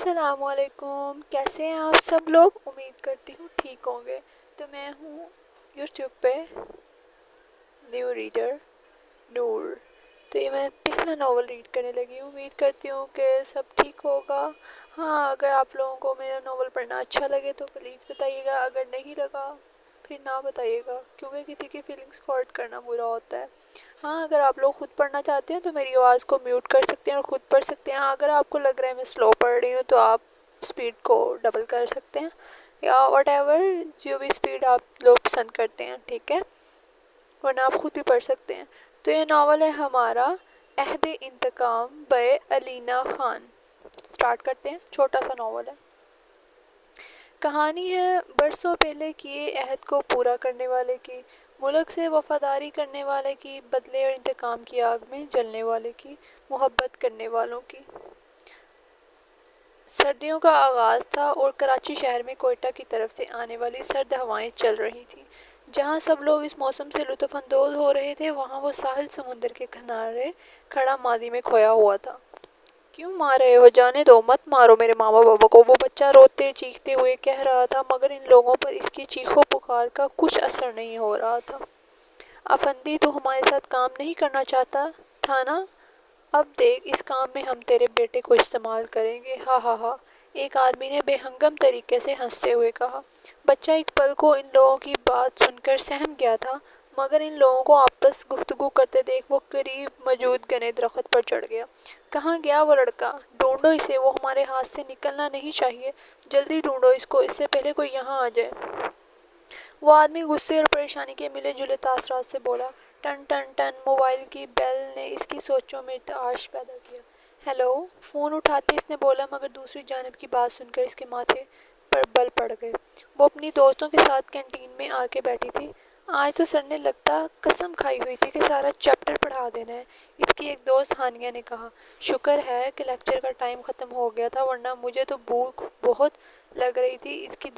السلام علیکم، کیسے ہیں آپ سب لوگ؟ امید کرتی ہوں ٹھیک ہوں گے۔ تو میں ہوں یوٹیوب پہ نیو ریڈر نور۔ تو یہ میں پچھلا ناول ریڈ کرنے لگی ہوں، امید کرتی ہوں کہ سب ٹھیک ہوگا۔ ہاں، اگر آپ لوگوں کو میرا ناول پڑھنا اچھا لگے تو پلیز بتائیے گا، اگر نہیں لگا پھر نہ بتائیے گا، کیونکہ کسی کی فیلنگس کو ہرٹ کرنا برا ہوتا ہے۔ ہاں، اگر آپ لوگ خود پڑھنا چاہتے ہیں تو میری آواز کو میوٹ کر سکتے ہیں اور خود پڑھ سکتے ہیں۔ اگر آپ کو لگ رہا ہے میں سلو پڑھ رہی ہوں تو آپ اسپیڈ کو ڈبل کر سکتے ہیں، یا واٹ ایور جو بھی اسپیڈ آپ لوگ پسند کرتے ہیں، ٹھیک ہے؟ ورنہ آپ خود بھی پڑھ سکتے ہیں۔ تو یہ ناول ہے ہمارا عہد انتقام بائے علینا خان۔ سٹارٹ کرتے ہیں، چھوٹا سا ناول ہے۔ کہانی ہے برسوں پہلے کیے عہد کو پورا کرنے والے کی، ملک سے وفاداری کرنے والے کی، بدلے اور انتقام کی آگ میں جلنے والے کی، محبت کرنے والوں کی۔ سردیوں کا آغاز تھا اور کراچی شہر میں کوئٹہ کی طرف سے آنے والی سرد ہوائیں چل رہی تھیں۔ جہاں سب لوگ اس موسم سے لطف اندوز ہو رہے تھے، وہاں وہ ساحل سمندر کے کنارے کھڑا ماضی میں کھویا ہوا تھا۔ کیوں مار رہے ہو؟ جانے دو، مت مارو میرے ماما بابا کو، وہ بچہ روتے چیختے ہوئے کہہ رہا تھا، مگر ان لوگوں پر اس کی چیخو پکار کا کچھ اثر نہیں ہو رہا تھا۔ افندی، تو ہمارے ساتھ کام نہیں کرنا چاہتا تھا نا؟ اب دیکھ، اس کام میں ہم تیرے بیٹے کو استعمال کریں گے، ہا ہا ہا، ایک آدمی نے بے ہنگم طریقے سے ہنستے ہوئے کہا۔ بچہ ایک پل کو ان لوگوں کی بات سن کر سہم گیا تھا، مگر ان لوگوں کو آپس گفتگو کرتے دیکھ وہ قریب موجود گنے درخت پر چڑھ گیا۔ کہاں گیا وہ لڑکا؟ ڈھونڈو اسے، وہ ہمارے ہاتھ سے نکلنا نہیں چاہیے، جلدی ڈھونڈو اس کو، اس سے پہلے کوئی یہاں آ جائے۔ وہ آدمی غصے اور پریشانی کے ملے جلے تاثرات سے بولا۔ ٹن ٹن ٹن، موبائل کی بیل نے اس کی سوچوں میں ارتعاش پیدا کیا۔ ہیلو، فون اٹھاتے اس نے بولا، مگر دوسری جانب کی بات سن کر اس کے ماتھے پر بل پڑ گئے۔ وہ اپنی دوستوں کے ساتھ کینٹین میں آ کے بیٹھی تھی۔ آج تو سر نے لگتا قسم کھائی ہوئی تھی کہ سارا چیپٹر پڑھا دینا ہے، اس کی ایک دوست ہانیہ نے کہا۔ شکر ہے کہ لیکچر کا ٹائم ختم ہو گیا تھا، ورنہ مجھے تو بھوک بہت لگ رہی تھی، اس کی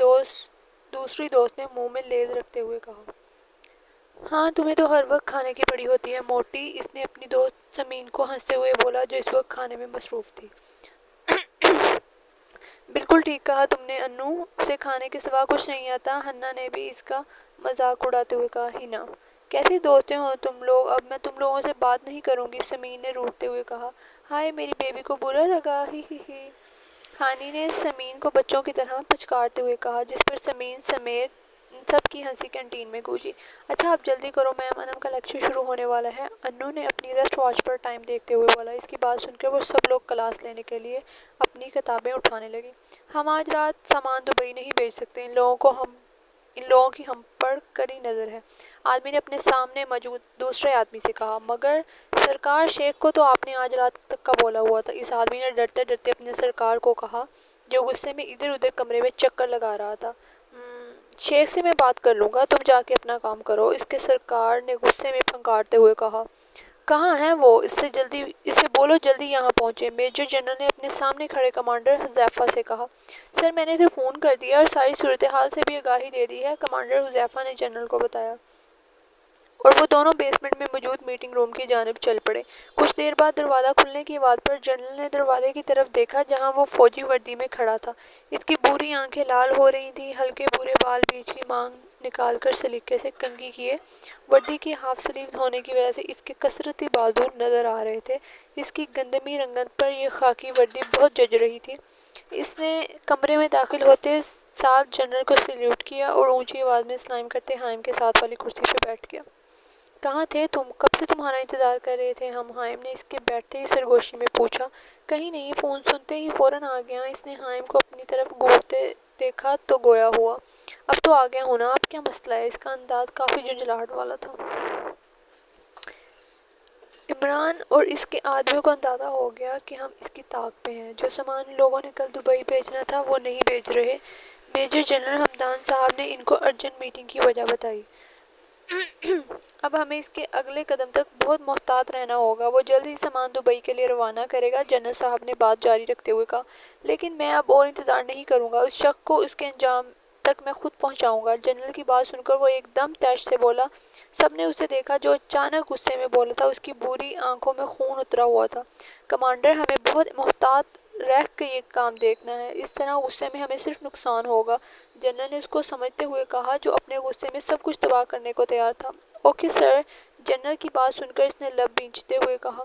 دوسری دوست نے منہ میں لیز رکھتے ہوئے کہا۔ ہاں، تمہیں تو ہر وقت کھانے کی پڑی ہوتی ہے موٹی، اس نے اپنی دوست سمین کو ہنستے ہوئے بولا، جو اس وقت کھانے میں مصروف تھی۔ بالکل ٹھیک کہا تم نے انو، اسے کھانے کے سوا کچھ نہیں آتا، ہنا نے بھی اس کا مذاق اڑاتے ہوئے کہا۔ ہینا، کیسی دوستیں ہو تم لوگ، اب میں تم لوگوں سے بات نہیں کروں گی، سمین نے روٹھتے ہوئے کہا۔ ہائے، میری بیبی کو برا لگا، ہی ہی ہی، ہانی نے سمین کو بچوں کی طرح پچکارتے ہوئے کہا، جس پر سمین سمیت سب کی ہنسی کینٹین میں گونجی۔ اچھا اب جلدی کرو میم، انم کا لیکچر شروع ہونے والا ہے، انو نے اپنی رسٹ واچ پر ٹائم دیکھتے ہوئے بولا۔ اس کی بات سن کر وہ سب لوگ کلاس لینے کے لیے اپنی کتابیں اٹھانے لگے۔ ہم آج رات سامان دبئی نہیں بھیج سکتے، ان لوگوں کی ہم پر کڑی نظر ہے، آدمی نے اپنے سامنے موجود دوسرے آدمی سے کہا۔ مگر سرکار، شیخ کو تو آپ نے آج رات تک کا بولا ہوا تھا، اس آدمی نے ڈرتے ڈرتے اپنے سرکار کو کہا، جو غصے میں ادھر ادھر کمرے میں چکر لگا رہا تھا۔ شیخ سے میں بات کر لوں گا، تم جا کے اپنا کام کرو، اس کے سرکار نے غصے میں پھنکارتے ہوئے کہا۔ کہاں ہیں وہ؟ اسے بولو جلدی یہاں پہنچے، میجر جنرل نے اپنے سامنے کھڑے کمانڈر حذیفہ سے کہا۔ سر، میں نے اسے فون کر دیا اور ساری صورتحال سے بھی آگاہی دے دی ہے، کمانڈر حذیفہ نے جنرل کو بتایا۔ اور وہ دونوں بیسمنٹ میں موجود میٹنگ روم کی جانب چل پڑے۔ کچھ دیر بعد دروازہ کھلنے کی آواز پر جنرل نے دروازے کی طرف دیکھا، جہاں وہ فوجی وردی میں کھڑا تھا۔ اس کی بھوری آنکھیں لال ہو رہی تھیں، ہلکے بھورے بال بیچ کی مانگ نکال کر سلیقے سے کنگھی کیے، وردی کی ہاف سلیوز ہونے کی وجہ سے اس کے کثرتی بازو نظر آ رہے تھے۔ اس کی گندمی رنگت پر یہ خاکی وردی بہت جچ رہی تھی۔ اس نے کمرے میں داخل ہوتے ساتھ جنرل کو سلیوٹ کیا اور اونچی آواز میں سلام کرتے حائم کے ساتھ والی کرسی پہ بیٹھ گیا۔ کہاں تھے تم؟ کب سے تمہارا انتظار کر رہے تھے ہم، حائم نے اس کے بیٹھتے ہی سرگوشی میں پوچھا۔ کہیں نہیں، فون سنتے ہی فوراً آ گیا۔ اس نے حائم کو اپنی طرف گھورتے دیکھا تو گویا ہوا، اب تو آ گیا ہونا، اب کیا مسئلہ ہے؟ اس کا انداز کافی جھنجھلاہٹ والا تھا۔ عمران اور اس کے آدمیوں کو اندازہ ہو گیا کہ ہم اس کی طاق پہ ہیں، جو سامان ان لوگوں نے کل دبئی بھیجنا تھا وہ نہیں بھیج رہے۔ میجر جنرل حمدان صاحب نے ان کو ارجنٹ میٹنگ کی وجہ بتائی۔ اب ہمیں اس کے اگلے قدم تک بہت محتاط رہنا ہوگا، وہ جلد ہی سامان دبئی کے لیے روانہ کرے گا، جنرل صاحب نے بات جاری رکھتے ہوئے کہا۔ لیکن میں اب اور انتظار نہیں کروں گا، اس شخص کو اس کے انجام تک میں خود پہنچاؤں گا۔ جنرل کی بات سن کر وہ ایک دم تیش سے بولا۔ سب نے اسے دیکھا جو اچانک غصے میں بولا تھا، اس کی بھوری آنکھوں میں خون اترا ہوا تھا۔ کمانڈر، ہمیں بہت محتاط رہ کے یہ کام دیکھنا ہے، اس طرح غصے میں ہمیں صرف نقصان ہوگا۔ جنرل نے اس کو سمجھتے ہوئے کہا جو اپنے غصے میں سب کچھ تباہ کرنے کو تیار تھا۔ اوکے سر، جنرل کی بات سن کر اس نے لب بھینچتے ہوئے کہا۔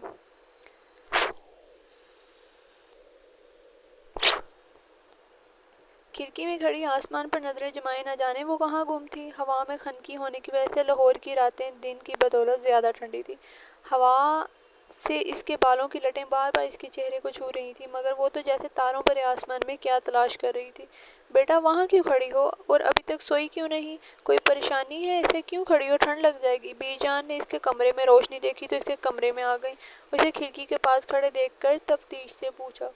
کھڑکی میں کھڑی آسمان پر نظریں جمائے نہ جانے وہ کہاں گم تھی۔ ہوا میں خنکی ہونے کی وجہ سے لاہور کی راتیں دن کی بدولت زیادہ ٹھنڈی تھی۔ ہوا سے اس کے بالوں کی لٹیں بار بار اس کے چہرے کو چھو رہی تھی، مگر وہ تو جیسے تاروں پر آسمان میں کیا تلاش کر رہی تھی۔ بیٹا وہاں کیوں کھڑی ہو اور ابھی تک سوئی کیوں نہیں؟ کوئی پریشانی ہے؟ ایسے کیوں کھڑی ہو؟ ٹھنڈ لگ جائے گی۔ بی جان نے اس کے کمرے میں روشنی دیکھی تو اس کے کمرے میں آ گئی۔ اسے کھڑکی کے پاس کھڑے دیکھ کر تفتیش سے پوچھا۔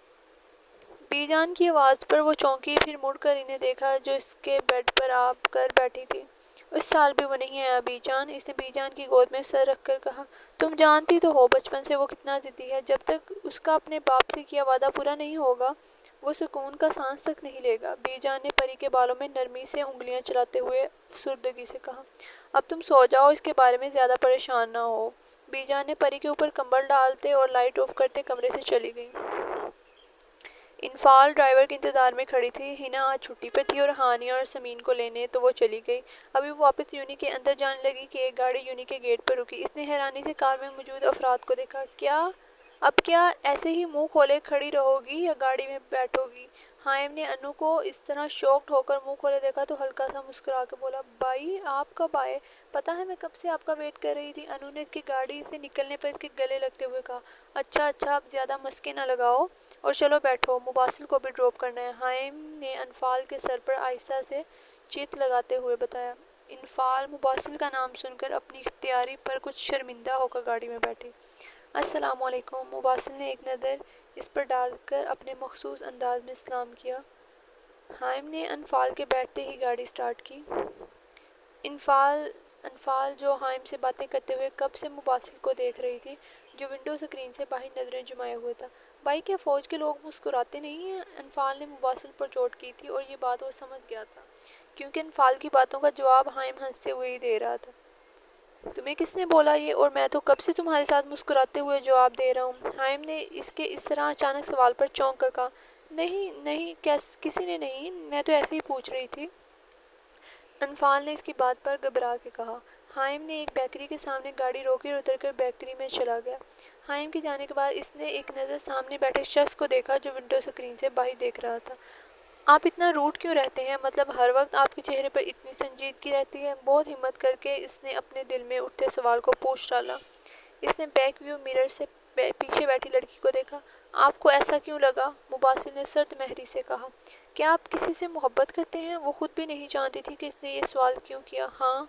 بی جان کی آواز پر وہ چونکی، پھر مڑ کر انہیں دیکھا جو اس کے بیڈ پر آ کر بیٹھی تھی۔ اس سال بھی وہ نہیں آیا بی جان، اس نے بی جان کی گود میں سر رکھ کر کہا۔ تم جانتی تو ہو بچپن سے وہ کتنا ضدی ہے، جب تک اس کا اپنے باپ سے کیا وعدہ پورا نہیں ہوگا وہ سکون کا سانس تک نہیں لے گا۔ بی جان نے پری کے بالوں میں نرمی سے انگلیاں چلاتے ہوئے افسردگی سے کہا۔ اب تم سو جاؤ، اس کے بارے میں زیادہ پریشان نہ ہو۔ بی جان نے پری کے اوپر کمبل ڈالتے اور لائٹ آف کرتے کمرے سے چلی گئی۔ انفال ڈرائیور کے انتظار میں کھڑی تھی۔ ہنا آج چھٹی پر تھی اور ہانیہ اور سمین کو لینے تو وہ چلی گئی۔ ابھی وہ واپس یونی کے اندر جانے لگی کہ ایک گاڑی یونی کے گیٹ پر رکی۔ اس نے حیرانی سے کار میں موجود افراد کو دیکھا۔ اب کیا ایسے ہی منہ کھولے کھڑی رہو گی یا گاڑی میں بیٹھو گی؟ حائم نے انو کو اس طرح شاکڈ ہو کر منہ کھولے دیکھا تو ہلکا سا مسکرا کے بولا، بائی آپ کب آئے؟ پتہ ہے میں کب سے آپ کا ویٹ کر رہی تھی۔ انو نے اس کی گاڑی سے نکلنے پر اس کے گلے لگتے ہوئے کہا۔ اچھا اب زیادہ مسکے نہ لگاؤ اور چلو بیٹھو، مباسل کو بھی ڈراپ کرنا ہے، حائم نے انفال کے سر پر آہستہ سے چیت لگاتے ہوئے بتایا۔ انفال مباسل کا نام سن کر اپنی اختیاری پر کچھ شرمندہ ہو کر گاڑی میں بیٹھی۔ السلام علیکم، مباسل نے ایک نظر اس پر ڈال کر اپنے مخصوص انداز میں سلام کیا۔ حائم نے انفال کے بیٹھتے ہی گاڑی سٹارٹ کی۔ انفال جو حائم سے باتیں کرتے ہوئے کب سے مباسل کو دیکھ رہی تھی جو ونڈو سکرین سے باہر نظریں جمائے ہوئے تھا۔ بھائی کیا فوج کے لوگ مسکراتے نہیں ہیں؟ انفال نے مباسل پر چوٹ کی تھی اور یہ بات وہ سمجھ گیا تھا کیونکہ انفال کی باتوں کا جواب حائم ہنستے ہوئے ہی دے رہا تھا۔ تمہیں کس نے بولا یہ؟ اور میں تو کب سے تمہارے ساتھ مسکراتے ہوئے جواب دے رہا ہوں۔ حائم نے اس کے اس طرح اچانک سوال پر چونک کر کہا۔ نہیں کسی نے نہیں، میں تو ایسے ہی پوچھ رہی تھی، انفال نے اس کی بات پر گھبرا کے کہا۔ حائم نے ایک بیکری کے سامنے گاڑی روکی اور اتر کر بیکری میں چلا گیا۔ حائم کے جانے کے بعد اس نے ایک نظر سامنے بیٹھے شخص کو دیکھا جو ونڈو سکرین سے باہر دیکھ رہا تھا۔ آپ اتنا روڈ کیوں رہتے ہیں؟ مطلب ہر وقت آپ کے چہرے پر اتنی سنجیدگی رہتی ہے؟ بہت ہمت کر کے اس نے اپنے دل میں اٹھتے سوال کو پوچھ ڈالا۔ اس نے بیک ویو مرر سے پیچھے بیٹھی لڑکی کو دیکھا۔ آپ کو ایسا کیوں لگا؟ مباسل نے سرد مہری سے کہا۔ کیا آپ کسی سے محبت کرتے ہیں؟ وہ خود بھی نہیں جانتی تھی کہ اس نے یہ سوال کیوں کیا۔ ہاں،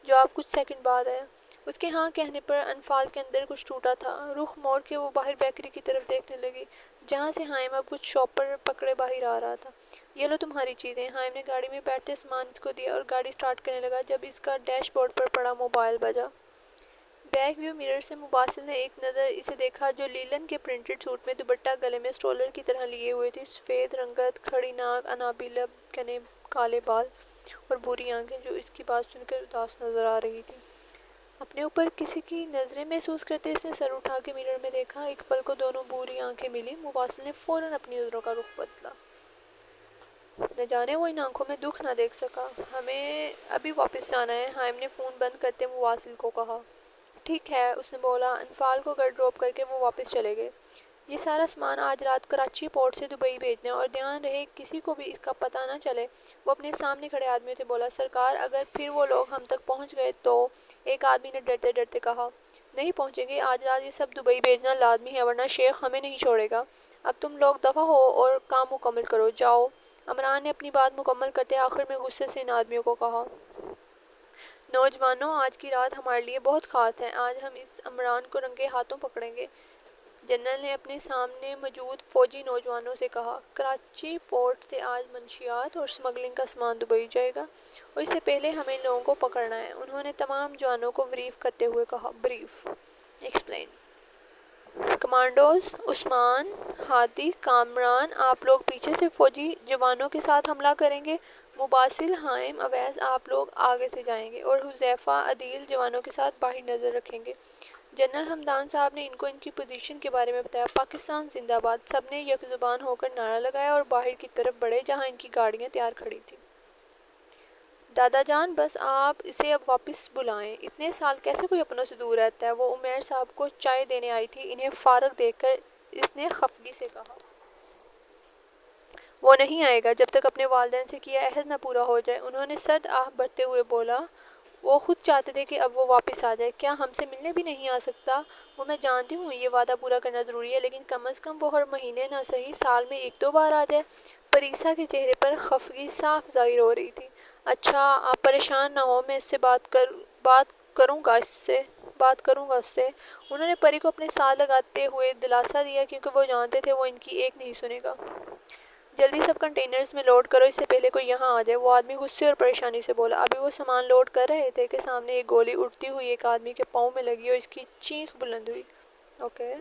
جواب کچھ سیکنڈ بعد آیا۔ اس کے ہاں کہنے پر انفال کے اندر کچھ ٹوٹا تھا۔ رخ موڑ کے وہ باہر بیکری کی طرف دیکھنے لگی جہاں سے حائم اب کچھ شاپر پکڑے باہر آ رہا تھا۔ یہ لو تمہاری چیزیں۔ حائم نے گاڑی میں بیٹھتے سامان اس کو دیا اور گاڑی سٹارٹ کرنے لگا جب اس کا ڈیش بورڈ پر پڑا موبائل بجا۔ بیک ویو مرر سے مباسل نے ایک نظر اسے دیکھا جو لیلن کے پرنٹڈ سوٹ میں دوپٹہ گلے میں سٹرولر کی طرح لیے ہوئے تھی، سفید رنگت، کھڑی ناک، انابی لب، گھنے کالے بال اور بھوری آنکھیں جو اس کی بات سن کر اداس نظر آ رہی تھی۔ اپنے اوپر کسی کی نظریں محسوس کرتے اس نے سر اٹھا کے مرر میں دیکھا۔ ایک پل کو دونوں بھوری آنکھیں ملی۔ مباسل نے فوراً اپنی نظروں کا رخ بدلا۔ نہ جانے وہ ان آنکھوں میں دکھ نہ دیکھ سکا۔ ہمیں ابھی واپس جانا ہے، حائم نے فون بند کرتے مباسل کو کہا۔ ٹھیک ہے، اس نے بولا۔ انفال کو گھر ڈراپ کر کے وہ واپس چلے گئے۔ یہ سارا سامان آج رات کراچی پورٹ سے دبئی بھیجنا ہے اور دھیان رہے کسی کو بھی اس کا پتہ نہ چلے۔ وہ اپنے سامنے کھڑے آدمی سے بولا۔ سرکار، اگر پھر وہ لوگ ہم تک پہنچ گئے تو؟ ایک آدمی نے ڈرتے ڈرتے کہا۔ نہیں پہنچیں گے، آج رات یہ سب دبئی بھیجنا لازمی ہے ورنہ شیخ ہمیں نہیں چھوڑے گا۔ اب تم لوگ دفع ہو اور کام مکمل کرو، جاؤ۔ عمران نے اپنی بات مکمل کرتے آخر میں غصے سے ان آدمیوں کو کہا۔ نوجوانوں، آج کی رات ہمارے لیے بہت خاص ہے۔ آج ہم اس عمران کو رنگے ہاتھوں پکڑیں گے۔ جنرل نے اپنے سامنے موجود فوجی نوجوانوں سے کہا۔ کراچی پورٹ سے آج منشیات اور سمگلنگ کا سامان دبئی جائے گا اور اس سے پہلے ہمیں ان لوگوں کو پکڑنا ہے۔ انہوں نے تمام جوانوں کو بریف کرتے ہوئے کہا۔ Brief explain. کمانڈوز عثمان، ہادی، کامران، آپ لوگ پیچھے سے فوجی جوانوں کے ساتھ حملہ کریں گے۔ مباسل، حائم، اویس، آپ لوگ آگے سے جائیں گے اور حذیفہ، عدیل جوانوں کے ساتھ باہر نظر رکھیں گے۔ جنرل حمدان صاحب نے ان کو ان کی پوزیشن کے بارے میں بتایا۔ پاکستان زندہ باد، سب نے یک زبان ہو کر نعرہ لگایا اور باہر کی طرف بڑھے جہاں ان کی گاڑیاں تیار کھڑی تھیں۔ دادا جان، بس آپ اسے اب واپس بلائیں، اتنے سال کیسے کوئی اپنوں سے دور رہتا ہے؟ وہ عمیر صاحب کو چائے دینے آئی تھی، انہیں فارغ دیکھ کر اس نے خفگی سے کہا۔ وہ نہیں آئے گا جب تک اپنے والدین سے کیا عہد نہ پورا ہو جائے، انہوں نے سرد آہ بھرتے ہوئے بولا۔ وہ خود چاہتے تھے کہ اب وہ واپس آ جائے، کیا ہم سے ملنے بھی نہیں آ سکتا؟ وہ میں جانتی ہوں یہ وعدہ پورا کرنا ضروری ہے، لیکن کم از کم وہ ہر مہینے نہ صحیح سال میں ایک دو بار آ جائے۔ پریسا کے چہرے پر خفگی صاف ظاہر ہو رہی تھی۔ اچھا، آپ پریشان نہ ہو، میں اس سے بات کروں گا اس سے۔ انہوں نے پری کو اپنے ساتھ لگاتے ہوئے دلاسا دیا کیونکہ وہ جانتے تھے وہ ان کی ایک نہیں سنے گا۔ جلدی سب کنٹینرز میں لوڈ کرو، اس سے پہلے کوئی یہاں آ جائے، وہ آدمی غصے اور پریشانی سے بولا۔ ابھی وہ سامان لوڈ کر رہے تھے کہ سامنے ایک گولی اڑتی ہوئی ایک آدمی کے پاؤں میں لگی اور اس کی چیخ بلند ہوئی۔ اوکے،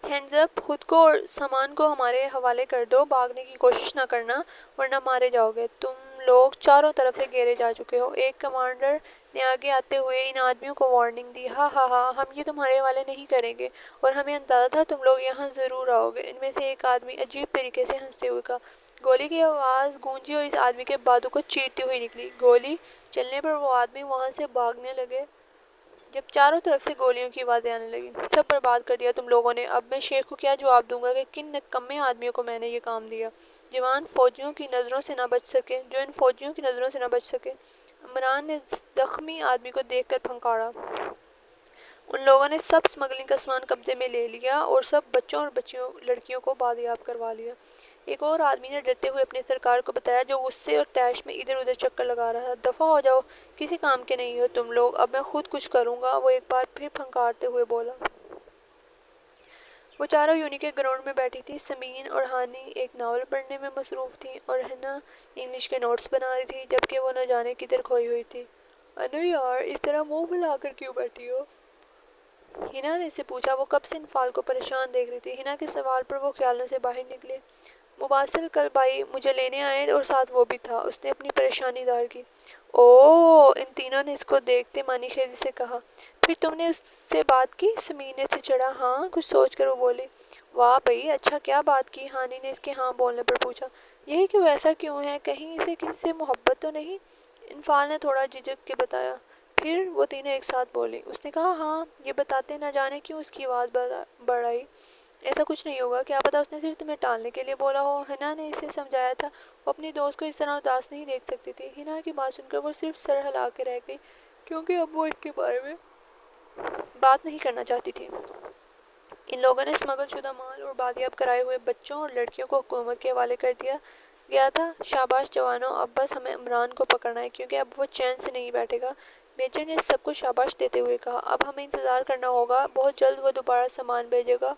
ہینڈز اپ، خود کو اور سامان کو ہمارے حوالے کر دو، بھاگنے کی کوشش نہ کرنا ورنہ مارے جاؤ گے۔ تم لوگ چاروں طرف سے گھیرے جا چکے ہو، ایک کمانڈر نے آگے آتے ہوئے ان آدمیوں کو وارننگ دی۔ ہاں ہاں ہاں، ہم یہ تمہارے حوالے نہیں کریں گے، اور ہمیں اندازہ تھا تم لوگ یہاں ضرور آؤ گے، ان میں سے ایک آدمی عجیب طریقے سے ہنستے ہوئے کہا۔ گولی کی آواز گونجی اور اس آدمی کے بازو کو چیرتی ہوئی نکلی۔ گولی چلنے پر وہ آدمی وہاں سے بھاگنے لگے جب چاروں طرف سے گولیوں کی آوازیں آنے لگیں۔ سب برباد کر دیا تم لوگوں نے، اب میں شیخ کو کیا جواب دوں گا کہ کن نکمے آدمیوں کو میں نے یہ کام دیا، جوان فوجیوں کی نظروں سے نہ بچ سکے۔ عمران نے زخمی آدمی کو دیکھ کر پھنکارا۔ ان لوگوں نے سب سمگلنگ کا سامان قبضے میں لے لیا اور سب بچوں اور لڑکیوں کو بازیاب کروا لیا۔ ایک اور آدمی نے ڈرتے ہوئے اپنے سرکار کو بتایا جو غصے اور طیش میں ادھر ادھر چکر لگا رہا تھا۔ دفعہ ہو جاؤ، کسی کام کے نہیں ہو تم لوگ، اب میں خود کچھ کروں گا، وہ ایک بار پھر پھنکارتے ہوئے بولا۔ وہ چاروں یونی کے گراؤنڈ میں بیٹھی تھی۔ سمین اور ہانی ایک ناول پڑھنے میں مصروف تھیں اور ہنا انگلش کے نوٹس بنا رہی تھی، جبکہ وہ نہ جانے کدھر کھوئی ہوئی تھی۔ انو یار، اس طرح منہ پھلا کر کیوں بیٹھی ہو؟ ہنا نے اس سے پوچھا۔ وہ کب سے انفال کو پریشان دیکھ رہی تھی۔ ہنا کے سوال پر وہ خیالوں سے باہر نکلے۔ مباسل کل بھائی مجھے لینے آئے اور ساتھ وہ بھی تھا، اس نے اپنی پریشانی ظاہر کی۔ اوہ، ان تینوں نے اس کو دیکھتے معنی خیزی سے کہا۔ پھر تم نے اس سے بات کی؟ سمین نے اسے چڑھا۔ ہاں، کچھ سوچ کر وہ بولی۔ واہ بھئی، اچھا، کیا بات کی؟ ہانی نے اس کے ہاں بولنے پر پوچھا۔ یہی کہ وہ ایسا کیوں ہے، کہیں اسے کسی سے محبت تو نہیں؟ انفال نے تھوڑا جھجک کے بتایا۔ پھر وہ تینوں ایک ساتھ بولی۔ اس نے کہا ہاں، یہ بتاتے نہ جانے کیوں اس کی آواز بڑھ آئی۔ ایسا کچھ نہیں ہوگا، کیا پتا اس نے صرف تمہیں ٹالنے کے لیے بولا ہو۔ ہنا نے اسے سمجھایا تھا، وہ اپنی دوست کو اس طرح اداس نہیں دیکھ سکتی تھی۔ ہنا کی بات سن کر وہ صرف سر ہلا کے رہ گئی، کیونکہ اب وہ اس کے بارے میں بات نہیں کرنا چاہتی تھی۔ ان لوگوں نے اسمگل شدہ مال اور بازیاب کرائے ہوئے بچوں اور لڑکیوں کو حکومت کے حوالے کر دیا گیا تھا۔ شاباش جوانوں، اب بس ہمیں عمران کو پکڑنا ہے، کیونکہ اب وہ چین سے نہیں بیٹھے گا۔ میجر نے سب کو شاباش دیتے ہوئے کہا۔ اب ہمیں انتظار کرنا ہوگا، بہت جلد وہ دوبارہ سامان بھیجے گا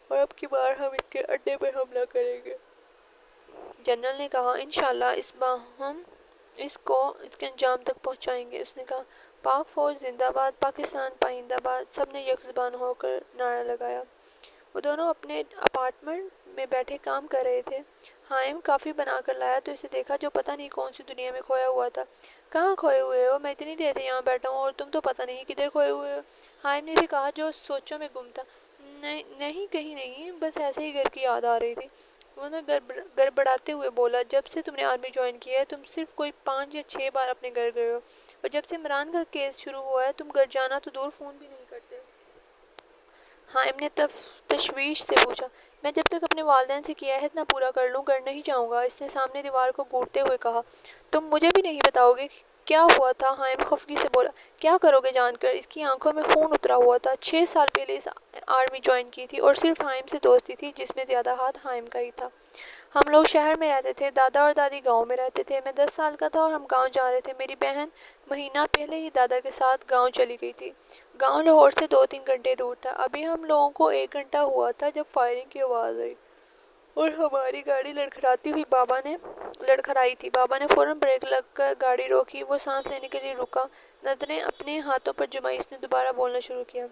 اور اب کی بار ہم اس کے اڈے پر حملہ کریں گے۔ جنرل نے کہا، انشاءاللہ اس بار ہم اس کے انجام تک پہنچائیں گے۔ اس نے کہا، پاک فوج زندہ باد، پاکستان پائندہ باد، سب نے یک زبان ہو کر نعرہ لگایا۔ وہ دونوں اپنے اپارٹمنٹ میں بیٹھے کام کر رہے تھے۔ حائم کافی بنا کر لایا تو اسے دیکھا جو پتہ نہیں کون سی دنیا میں کھویا ہوا تھا۔ کہاں کھوئے ہوئے ہو؟ میں اتنی دیر سے یہاں بیٹھا ہوں اور تم تو پتہ نہیں کدھر کھوئے ہوئے ہو۔ حائم نے اسے کہا جو سوچوں میں گم تھا۔ نہیں، کہیں نہیں، بس ایسے ہی گھر کی یاد آ رہی تھی۔ وہ نے گڑبڑاتے ہوئے بولا، جب سے تم نے آرمی جوائن کی ہے تم صرف کوئی 5 یا 6 بار اپنے گھر گئے ہو، اور جب سے عمران کا کیس شروع ہوا ہے تم گھر جانا تو دور فون بھی نہیں کرتے۔ حائم نے تشویش سے پوچھا۔ میں جب تک اپنے والدین سے کیا عہد نہ پورا کر لوں گھر نہیں جاؤں گا، اس نے سامنے دیوار کو گھورتے ہوئے کہا۔ تم مجھے بھی نہیں بتاؤ گے کیا ہوا تھا؟ حائم خفگی سے بولا۔ کیا کرو گے جان کر؟ اس کی آنکھوں میں خون اترا ہوا تھا۔ 6 سال پہلے اس آرمی جوائن کی تھی اور صرف حائم سے دوستی تھی جس میں زیادہ ہاتھ حائم کا ہی تھا۔ ہم لوگ شہر میں رہتے تھے، دادا اور دادی گاؤں میں رہتے تھے۔ میں 10 سال کا تھا اور ہم گاؤں جا رہے تھے، میری بہن مہینہ پہلے ہی دادا کے ساتھ گاؤں چلی گئی تھی۔ گاؤں لاہور سے 2-3 گھنٹے دور تھا۔ ابھی ہم لوگوں کو 1 گھنٹہ ہوا تھا جب فائرنگ کی آواز آئی اور ہماری گاڑی لڑکھڑائی تھی۔ بابا نے فوراً بریک لگ کر گاڑی روکی، وہ سانس لینے کے لیے رکا، نظریں اپنے ہاتھوں پر جمائی۔ اس نے دوبارہ بولنا شروع کیا۔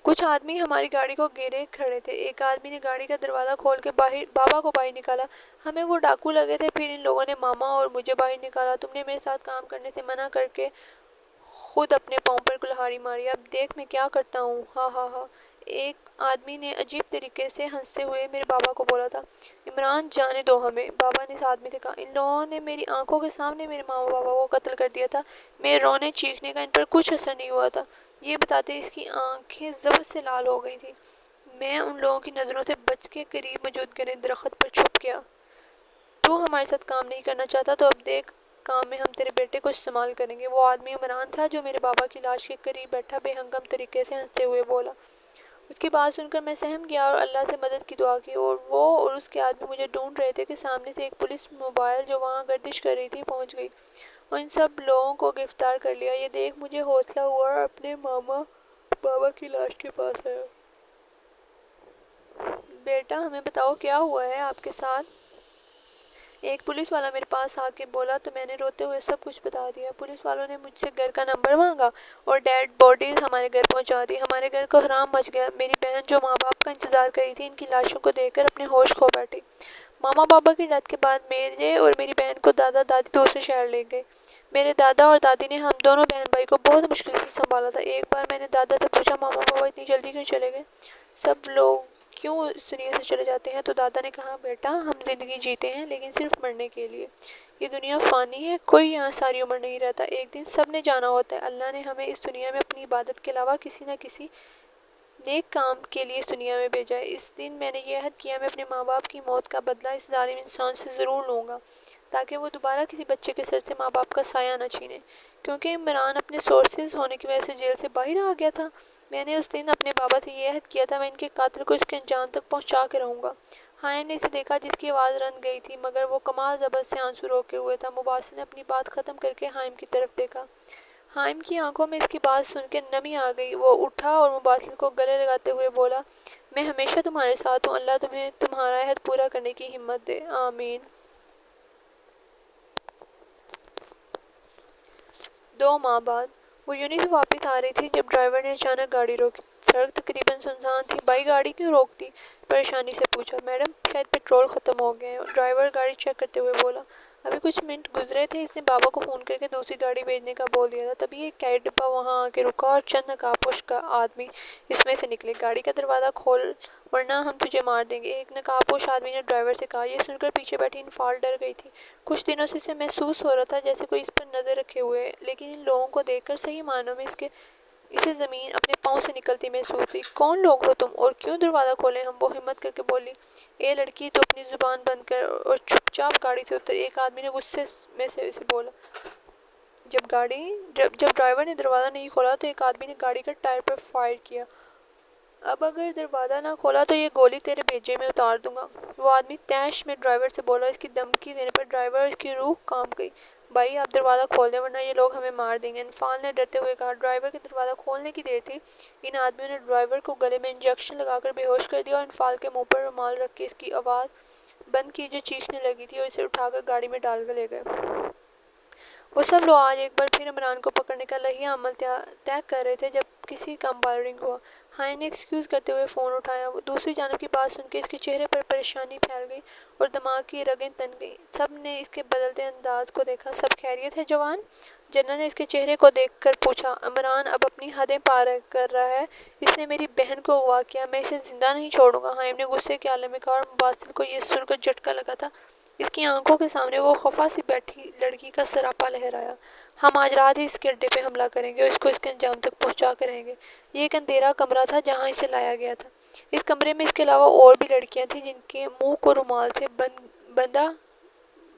کچھ آدمی ہماری گاڑی کو گھیرے کھڑے تھے۔ ایک آدمی نے گاڑی کا دروازہ کھول کے بابا کو باہر نکالا۔ ہمیں وہ ڈاکو لگے تھے۔ پھر ان لوگوں نے ماما اور مجھے باہر نکالا۔ تم نے میرے ساتھ کام کرنے سے منع کر کے خود اپنے پاؤں پر کلہاڑی ماری۔ اب دیکھ میں کیا کرتا ہوں، ہاں ہاں ہاں۔ ایک آدمی نے عجیب طریقے سے ہنستے ہوئے میرے بابا کو بولا تھا۔ عمران جانے دو ہمیں، بابا نے اس آدمی سے کہا۔ ان لوگوں نے میری آنکھوں کے سامنے میرے ماں بابا کو قتل کر دیا تھا۔ میرے رونے چیخنے کا ان پر کچھ اثر نہیں ہوا تھا۔ یہ بتاتے اس کی آنکھیں ضبط سے لال ہو گئی تھی۔ میں ان لوگوں کی نظروں سے بچ کے قریب موجود گرے درخت پر چھپ گیا۔ تو ہمارے ساتھ کام نہیں کرنا چاہتا تو اب دیکھ کام میں ہم تیرے بیٹے کو استعمال کریں گے۔ وہ آدمی عمران تھا جو میرے بابا کی لاش کے قریب بیٹھا بے ہنگم طریقے سے ہنستے ہوئے بولا۔ اس کی بات سن کر میں سہم گیا اور اللہ سے مدد کی دعا کی، اور وہ اور اس کے آدمی مجھے ڈھونڈ رہے تھے کہ سامنے سے ایک پولیس موبائل جو وہاں گردش کر رہی تھی پہنچ گئی اور ان سب لوگوں کو گرفتار کر لیا۔ یہ دیکھ مجھے حوصلہ ہوا اور اپنے ماما بابا کی لاش کے پاس آیا۔ بیٹا ہمیں بتاؤ کیا ہوا ہے آپ کے ساتھ؟ ایک پولیس والا میرے پاس آ کے بولا تو میں نے روتے ہوئے سب کچھ بتا دیا۔ پولیس والوں نے مجھ سے گھر کا نمبر مانگا اور ڈیڈ باڈیز ہمارے گھر پہنچا دی۔ ہمارے گھر کو حرام مچ گیا۔ میری بہن جو ماں باپ کا انتظار کری تھی ان کی لاشوں کو دیکھ کر اپنے ہوش کھو بیٹھی۔ ماما بابا کی ڈیتھ کے بعد میرے اور میری بہن کو دادا دادی دوسرے شہر لے گئے۔ میرے دادا اور دادی نے ہم دونوں بہن بھائی کو بہت مشکل سے سنبھالا تھا۔ ایک بار میں نے دادا سے پوچھا، ماما بابا اتنی جلدی کیوں چلے گئے؟ سب لوگ کیوں اس دنیا سے چلے جاتے ہیں؟ تو دادا نے کہا، بیٹا ہم زندگی جیتے ہیں لیکن صرف مرنے کے لیے۔ یہ دنیا فانی ہے، کوئی یہاں ساری عمر نہیں رہتا، ایک دن سب نے جانا ہوتا ہے۔ اللہ نے ہمیں اس دنیا میں اپنی عبادت کے علاوہ کسی نہ کسی نیک کام کے لیے اس دنیا میں بھیجا ہے۔ اس دن میں نے یہ عہد کیا، میں اپنے ماں باپ کی موت کا بدلہ اس ظالم انسان سے ضرور لوں گا تاکہ وہ دوبارہ کسی بچے کے سر سے ماں باپ کا سایہ نہ چھینے۔ کیونکہ عمران اپنے سورسز ہونے کی وجہ سے جیل سے باہر آ گیا تھا، میں نے اس دن اپنے بابا سے یہ عہد کیا تھا میں ان کے قاتل کو اس کے انجام تک پہنچا کے رہوں گا۔ حائم نے اسے دیکھا جس کی آواز رند گئی تھی مگر وہ کمال ضبط سے آنسو روکے ہوئے تھا۔ مباسل نے اپنی بات ختم کر کے حائم کی طرف دیکھا۔ حائم کی آنکھوں میں اس کی بات سن کے نمی آ گئی۔ وہ اٹھا اور مباسل کو گلے لگاتے ہوئے بولا، میں ہمیشہ تمہارے ساتھ ہوں، اللہ تمہیں تمہارا عہد پورا کرنے کی ہمت دے، آمین۔ 2 ماہ بعد وہ یونی سے واپس آ رہی تھی جب ڈرائیور نے اچانک گاڑی روکی۔ سڑک تقریباً سنسان تھی۔ بھائی گاڑی کیوں روکتی؟ پریشانی سے پوچھا۔ میڈم شاید پیٹرول ختم ہو گیا ہے، ڈرائیور گاڑی چیک کرتے ہوئے بولا۔ ابھی کچھ منٹ گزرے تھے اس نے بابا کو فون کر کے دوسری گاڑی بھیجنے کا بول دیا تھا، تبھی ایک کیٹ ڈبہ وہاں آ کے رکا اور چند نقاب کا آدمی اس میں سے نکلے۔ گاڑی کا دروازہ کھول ورنہ ہم تجھے مار دیں گے، ایک نقاب پوش آدمی نے ڈرائیور سے کہا۔ یہ سن کر پیچھے بیٹھی انفال ڈر گئی تھی۔ کچھ دنوں سے اسے محسوس ہو رہا تھا جیسے کوئی اس پر نظر رکھے ہوئے ہے، لیکن ان لوگوں کو دیکھ کر صحیح معنوں میں اسے زمین اپنے پاؤں سے نکلتی محسوس ہوئی۔ کون لوگ ہو تم اور کیوں دروازہ کھولے ہم؟ وہ ہمت کر کے بولی۔ اے لڑکی تو اپنی زبان بند کر اور چپ چاپ گاڑی سے اتر، ایک آدمی نے غصے میں سے اسے بولا۔ جب ڈرائیور نے دروازہ نہیں کھولا تو ایک آدمی نے گاڑی کا ٹائر پر فائر کیا۔ اب اگر دروازہ نہ کھولا تو یہ گولی تیرے بھیجے میں اتار دوں گا، وہ آدمی طیش میں ڈرائیور سے بولا۔ اس کی دھمکی دینے پر ڈرائیور اور اس کی روح کانپ گئی۔ بھائی آپ دروازہ کھول دیں ورنہ یہ لوگ ہمیں مار دیں گے، انفال نے ڈرتے ہوئے کہا۔ ڈرائیور کے دروازہ کھولنے کی دیر تھی، ان آدمیوں نے ڈرائیور کو گلے میں انجیکشن لگا کر بے ہوش کر دیا اور انفال کے منہ پر رومال رکھ کے اس کی آواز بند کی جو چیخنے لگی تھی، اور اسے اٹھا کر گاڑی میں ڈال کر لے گئے۔ وہ سب لوگ آج ایک بار پھر عمران کو پکڑنے کا لائحہ عمل طے کر رہے تھے جب کسی کا موبائل رنگ ہوا۔ حائم نے ایکسکیوز کرتے ہوئے فون اٹھایا۔ دوسری جانب کی بات سن کے اس کے چہرے پر پریشانی پھیل گئی اور دماغ کی رگیں تن گئیں۔ سب نے اس کے بدلتے انداز کو دیکھا۔ سب خیریت ہے جوان؟ جنرل نے اس کے چہرے کو دیکھ کر پوچھا۔ عمران اب اپنی حدیں پار کر رہا ہے، اس نے میری بہن کو اغوا کیا، میں اسے زندہ نہیں چھوڑوں گا، حائم نے غصے کے عالم میں کہا، اور مباسل کو یہ سن کر جھٹکا لگا تھا۔ اس کی آنکھوں کے سامنے وہ خفا سی بیٹھی لڑکی کا سراپا لہرایا۔ ہم آج رات ہی اس کے اڈے پہ حملہ کریں گے اور اس کو اس کے انجام تک پہنچا کے رہیں گے۔ یہ ایک اندھیرا کمرہ تھا جہاں اسے لایا گیا تھا۔ اس کمرے میں اس کے علاوہ اور بھی لڑکیاں تھیں جن کے منہ کو رومال سے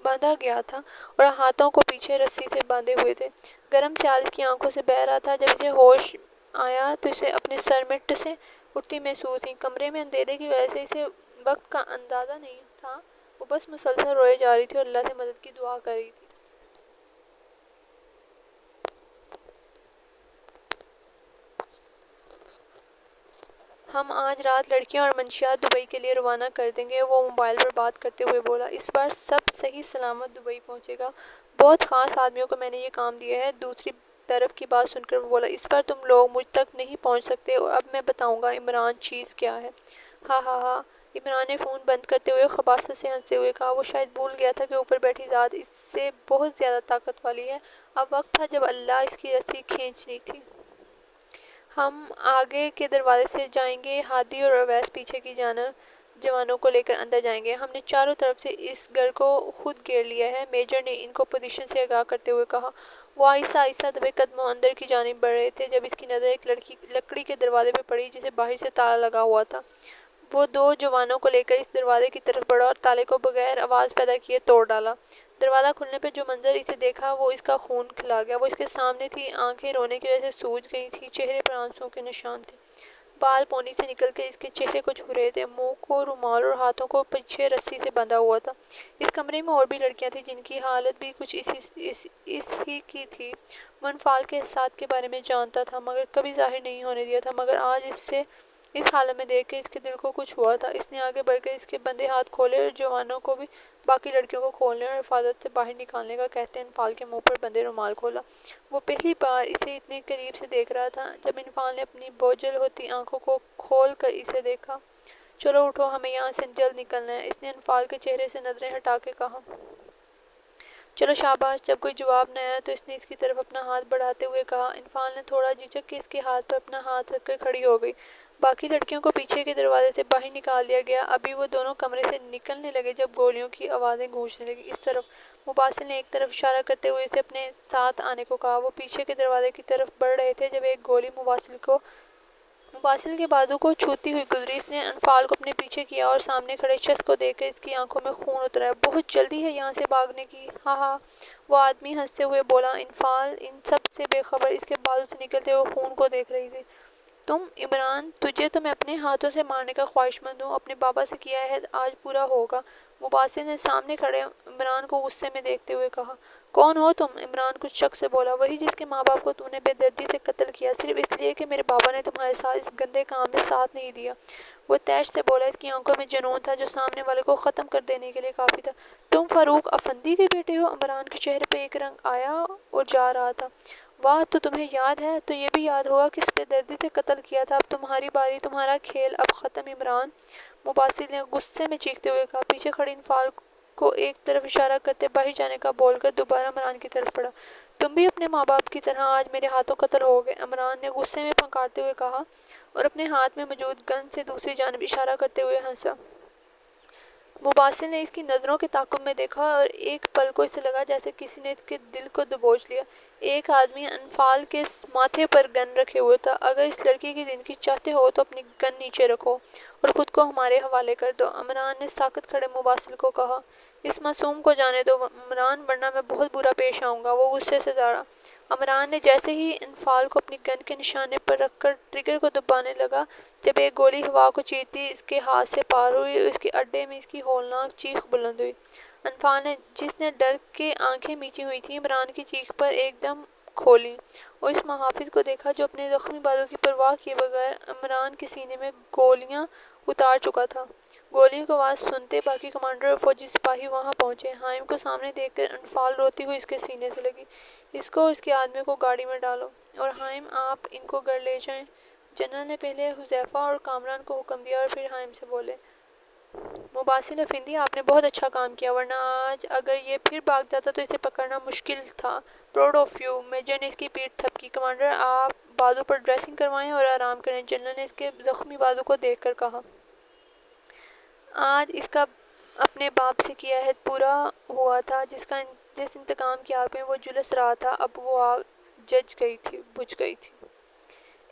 باندھا گیا تھا اور ہاتھوں کو پیچھے رسی سے باندھے ہوئے تھے۔ گرم سیال اس کی آنکھوں سے بہہ رہا تھا۔ جب اسے ہوش آیا تو اسے اپنے سر میں ٹسیں اٹھتی محسوس ہوئیں۔ کمرے میں اندھیرے کی وجہ سے اسے وقت کا اندازہ نہیں تھا، وہ بس مسلسل روئے جا رہی تھی اور اللہ سے مدد کی دعا کر رہی تھی۔ ہم آج رات لڑکیاں اور منشیات دبئی کے لیے روانہ کر دیں گے، وہ موبائل پر بات کرتے ہوئے بولا۔ اس بار سب صحیح سلامت دبئی پہنچے گا، بہت خاص آدمیوں کو میں نے یہ کام دیا ہے۔ دوسری طرف کی بات سن کر وہ بولا، اس بار تم لوگ مجھ تک نہیں پہنچ سکتے اور اب میں بتاؤں گا عمران چیز کیا ہے۔ ہاں ہاں ہاں، عمران نے فون بند کرتے ہوئے خباثت سے ہنستے ہوئے کہا۔ وہ شاید بھول گیا تھا کہ اوپر بیٹھی ذات اس سے بہت زیادہ طاقت والی ہے۔ اب وقت تھا جب اللہ اس کی رسی کھینچنی تھی۔ ہم آگے کے دروازے سے جائیں گے، ہادی اور اویس پیچھے کی جانب جوانوں کو لے کر اندر جائیں گے۔ ہم نے چاروں طرف سے اس گھر کو خود گھیر لیا ہے، میجر نے ان کو پوزیشن سے آگاہ کرتے ہوئے کہا۔ وہ آہستہ آہستہ دبے قدموں اندر کی جانب بڑھ رہے تھے جب اس کی نظر ایک لکڑی کے دروازے پہ پڑی جسے باہر سے تالا لگا ہوا تھا۔ وہ دو جوانوں کو لے کر اس دروازے کی طرف بڑھا اور تالے کو بغیر آواز پیدا کیے توڑ ڈالا۔ دروازہ کھلنے پہ جو منظر اسے دیکھا وہ اس کا خون کھلا گیا۔ وہ اس کے سامنے تھی، آنکھیں رونے کی وجہ سے سوج گئی تھیں، چہرے پر آنسوؤں کے نشان تھے۔ بال پونی سے نکل کے اس کے چہرے کو چھو رہے تھے، منہ کو رومال اور ہاتھوں کو پیچھے رسی سے بندھا ہوا تھا۔ اس کمرے میں اور بھی لڑکیاں تھیں جن کی حالت بھی کچھ اس ہی کی تھی۔ وہ انفال کے احساسات کے بارے میں جانتا تھا مگر کبھی ظاہر نہیں ہونے دیا تھا، مگر آج اسے اس حالت میں دیکھ کے اس کے دل کو کچھ ہوا تھا۔ اس نے آگے بڑھ کر اس کے بندھے ہاتھ کھولے اور جوانوں کو بھی باقی لڑکیوں کو کھولنے اور حفاظت سے باہر نکالنے کا کہتے انفال کے منہ پر بندھے رومال کھولا۔ وہ پہلی بار اسے اتنے قریب سے دیکھ رہا تھا۔ جب انفال نے اپنی بوجھل ہوتی آنکھوں کو کھول کر اسے دیکھا۔ چلو اٹھو، ہمیں یہاں سے جلد نکلنا ہے، اس نے انفال کے چہرے سے نظریں ہٹا کے کہا۔ چلو شاباش۔ جب کوئی جواب نہ آیا تو اس نے اس کی طرف اپنا ہاتھ بڑھاتے ہوئے کہا۔ انفال نے تھوڑا جھجک کے اس کے ہاتھ پر اپنا ہاتھ رکھ کر کھڑی ہو گئی۔ باقی لڑکیوں کو پیچھے کے دروازے سے باہر نکال دیا گیا۔ ابھی وہ دونوں کمرے سے نکلنے لگے جب گولیوں کی آوازیں گونجنے لگیں۔ اس طرف مباسل نے ایک طرف اشارہ کرتے ہوئے اسے اپنے ساتھ آنے کو کہا۔ وہ پیچھے کے دروازے کی طرف بڑھ رہے تھے جب ایک گولی مباسل کے بازو کو چھوتی ہوئی گزری۔ اس نے انفال کو اپنے پیچھے کیا اور سامنے کھڑے شخص کو دیکھ کر اس کی آنکھوں میں خون اترا۔ بہت جلدی ہے یہاں سے بھاگنے کی، ہاں ہاں، وہ آدمی ہنستے ہوئے بولا۔ انفال ان سب سے بے خبر اس کے بازو سے نکلتے ہوئے خون کو دیکھ رہی تھی۔ تم عمران، تجھے تو میں اپنے ہاتھوں سے مارنے کا خواہشمند ہوں، اپنے بابا سے کیا عہد آج پورا ہوگا، مباسل نے سامنے کھڑے عمران کو غصے میں دیکھتے ہوئے کہا۔ کون ہو تم؟ عمران کچھ شک سے بولا۔ وہی جس کے ماں باپ کو تم نے بے دردی سے قتل کیا، صرف اس لیے کہ میرے بابا نے تمہارے ساتھ اس گندے کام میں ساتھ نہیں دیا، وہ تیش سے بولا۔ اس کی آنکھوں میں جنون تھا جو سامنے والے کو ختم کر دینے کے لیے کافی تھا۔ تم فاروق افندی کے بیٹے ہو؟ عمران کے چہرے پہ ایک رنگ آیا اور جا رہا تھا۔ واہ، تو تمہیں یاد ہے، تو یہ بھی یاد ہوگا کس بے دردی سے قتل کیا تھا۔ اب تمہاری باری، تمہارا کھیل اب ختم عمران، مباسل نے غصے میں چیختے ہوئے کہا۔ پیچھے کھڑی انفال کو ایک طرف اشارہ کرتے باہر جانے کا بول کر دوبارہ عمران کی طرف پڑھا۔ تم بھی اپنے ماں باپ کی طرح آج میرے ہاتھوں قتل ہوگے، عمران نے غصے میں پھنکارتے ہوئے کہا اور اپنے ہاتھ میں موجود گن سے دوسری جانب اشارہ کرتے ہوئے ہنسا۔ مباسل نے اس کی نظروں کے تعاقب میں دیکھا اور ایک پل کو اسے لگا جیسے کسی نے اس کے دل کو دبوچ لیا۔ ایک آدمی انفال کے ماتھے پر گن رکھے ہوئے تھا۔ اگر اس لڑکی کی زندگی چاہتے ہو تو اپنی گن نیچے رکھو اور خود کو ہمارے حوالے کر دو، عمران نے ساکت کھڑے مباسل کو کہا۔ اس معصوم کو جانے دو عمران، ورنہ میں بہت برا پیش آؤں گا، وہ غصے سے داڑا۔ عمران نے جیسے ہی انفال کو اپنی گن کے نشانے پر رکھ کر ٹریگر کو دبانے لگا جب ایک گولی ہوا کو چیرتی اس کے ہاتھ سے پار ہوئی اور اس کے اڈے میں اس کی ہولناک چیخ بلند ہوئی۔ انفال نے، جس نے ڈر کے آنکھیں میچی ہوئی تھیں، عمران کی چیخ پر ایک دم کھولیں اور اس محافظ کو دیکھا جو اپنے زخمی بازو کی پرواہ کیے بغیر عمران کے سینے میں گولیاں اتار چکا تھا۔ گولیوں کی آواز سنتے باقی کمانڈر اور فوجی سپاہی وہاں پہنچے۔ حائم کو سامنے دیکھ کر انفال روتی ہوئی اس کے سینے سے لگی۔ اس کو اور اس کے آدمیوں کو گاڑی میں ڈالو اور حائم آپ ان کو گھر لے جائیں۔ جنرل نے پہلے حذیفہ اور کامران کو حکم دیا اور پھر حائم سے بولے۔ مباسل افندی، آپ نے بہت اچھا کام کیا، ورنہ آج اگر یہ پھر بھاگ جاتا تو اسے پکڑنا مشکل تھا۔ پراؤڈ آف یو، میجر نے اس کی پیٹھ تھپکی۔ کمانڈر، آپ بازو پر ڈریسنگ کروائیں اور آرام کریں، جنرل نے اس کے زخمی بازو کو دیکھ کر کہا۔ آج اس کا اپنے باپ سے کیا عہد پورا ہوا تھا، جس انتقام کی آگ میں وہ جھلس رہا تھا، اب وہ آگ بجھ گئی تھی۔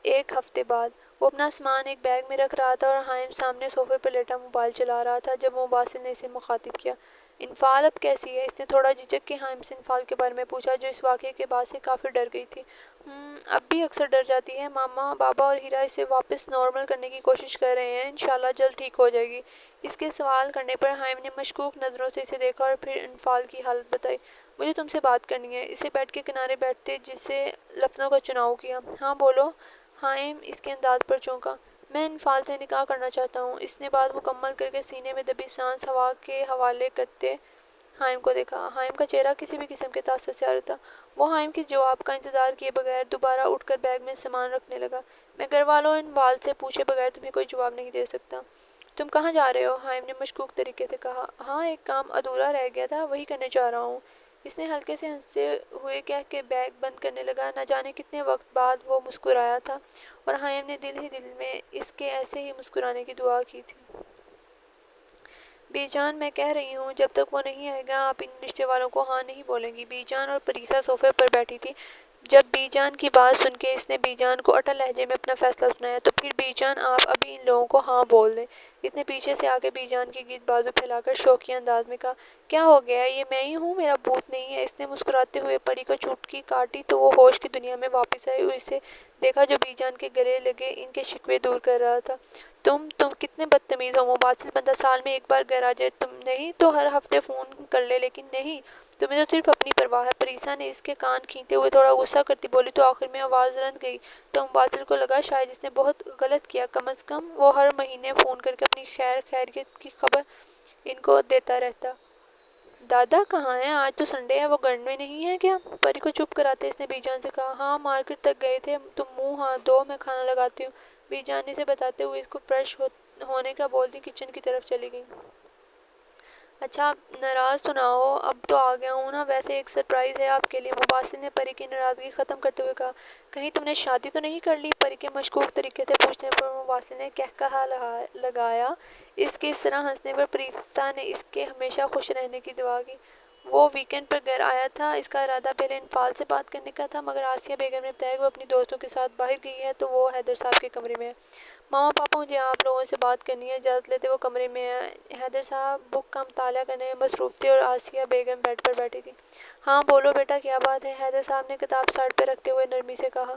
ایک ہفتے بعد وہ اپنا سامان ایک بیگ میں رکھ رہا تھا اور حائم سامنے صوفے پر لیٹا موبائل چلا رہا تھا جب مباسل نے اسے مخاطب کیا۔ انفال اب کیسی ہے؟ اس نے تھوڑا جھجک کے حائم سے انفال کے بارے میں پوچھا جو اس واقعے کے بعد سے کافی ڈر گئی تھی۔ اب بھی اکثر ڈر جاتی ہے، ماما، بابا اور ہیرا اسے واپس نارمل کرنے کی کوشش کر رہے ہیں، انشاءاللہ جلد ٹھیک ہو جائے گی۔ اس کے سوال کرنے پر حائم نے مشکوک نظروں سے اسے دیکھا اور پھر انفال کی حالت بتائی۔ مجھے تم سے بات کرنی ہے، اسے بیڈ کے کنارے بیٹھتے جسے لفظوں کا چناؤ کیا۔ ہاں بولو، حائم اس کے انداز پر چونکا۔ میں انفال سے نکاح کرنا چاہتا ہوں، اس نے بات مکمل کر کے سینے میں دبی سانس ہوا کے حوالے کرتے حائم کو دیکھا۔ حائم کا چہرہ کسی بھی قسم کے تاثر سے آرا تھا۔ وہ حائم کے جواب کا انتظار کیے بغیر دوبارہ اٹھ کر بیگ میں سامان رکھنے لگا۔ میں گھر والوں اور انفال سے پوچھے بغیر تمہیں کوئی جواب نہیں دے سکتا۔ تم کہاں جا رہے ہو؟ حائم نے مشکوک طریقے سے کہا۔ ہاں، ایک کام ادھورا رہ گیا تھا، وہی کرنے جا رہا ہوں۔ اس نے ہلکے سے ہنستے ہوئے کہہ کے بیگ بند کرنے لگا۔ نہ جانے کتنے وقت بعد وہ مسکرایا تھا اور حائم نے دل ہی دل میں اس کے ایسے ہی مسکرانے کی دعا کی تھی۔ بی جان، میں کہہ رہی ہوں جب تک وہ نہیں آئے گا آپ ان رشتے والوں کو ہاں نہیں بولیں گی۔ بی جان اور پریسا صوفے پر بیٹھی تھی۔ جب بی جان کی بات سن کے اس نے بی جان کو اٹل لہجے میں اپنا فیصلہ سنایا، تو پھر بی جان آپ ابھی ان لوگوں کو ہاں بول دیں۔ اس نے پیچھے سے آ کے بی جان کی گرد بازو پھیلا کر شوقیہ انداز میں کہا، کیا ہو گیا ہے؟ یہ میں ہی ہوں، میرا بھوت نہیں ہے۔ اس نے مسکراتے ہوئے پری کو چوٹکی کاٹی تو وہ ہوش کی دنیا میں واپس آئی اور اسے دیکھا جو بی جان کے گلے لگے ان کے شکوے دور کر رہا تھا۔ تم کتنے بدتمیز ہو مباسل بندہ، سال میں ایک بار گھر آ جائے، تم نہیں تو ہر ہفتے فون کر لے، لیکن نہیں، تمہیں تو صرف اپنی پرواہ ہے۔ پریسا نے اس کے کان کھینچتے ہوئے تھوڑا غصہ کرتی بولی تو آخر میں آواز رند گئی تو مباسل کو لگا شاید اس نے بہت غلط کیا، کم از کم وہ ہر مہینے فون کر کے اپنی خیر خیریت کی خبر ان کو دیتا رہتا۔ دادا کہاں ہیں؟ آج تو سنڈے ہے، وہ گھر میں نہیں ہے کیا؟ پری کو چپ کراتے اس نے بی جان سے کہا، ہاں مارکیٹ تک گئے تھے، تم منہ ہاتھ دھو، میں کھانا لگاتی ہوں۔ بی جان نے اسے بتاتے ہوئے اس کو فریش ہونے کا بولتی کچن کی طرف چلی گئی۔ اچھا آپ ناراض تو نہ ہو، اب تو آ گیا ہوں نا، ویسے ایک سرپرائز ہے آپ کے لیے۔ مباسل نے پری کی ناراضگی ختم کرتے ہوئے کہا، کہیں تم نے شادی تو نہیں کر لی؟ پری کے مشکوک طریقے سے پوچھنے پر مباسل نے کہا لگایا۔ اس کے اس طرح ہنسنے پر پریسا نے اس کے ہمیشہ خوش رہنے کی دعا کی۔ وہ ویکنڈ پر گھر آیا تھا۔ اس کا ارادہ پہلے انفال سے بات کرنے کا تھا، مگر آسیہ بیگم نے بتایا کہ وہ اپنی دوستوں کے ساتھ باہر گئی ہے تو وہ حیدر صاحب کے کمرے میں ہے۔ ماما پاپا، مجھے آپ لوگوں سے بات کرنی ہے، اجازت لیتے وہ کمرے میں آئے۔ حیدر صاحب بک کا مطالعہ کرنے میں مصروف تھے اور آسیہ بیگم بیڈ پر بیٹھی تھی۔ ہاں بولو بیٹا، کیا بات ہے؟ حیدر صاحب نے کتاب سائڈ پہ رکھتے ہوئے نرمی سے کہا۔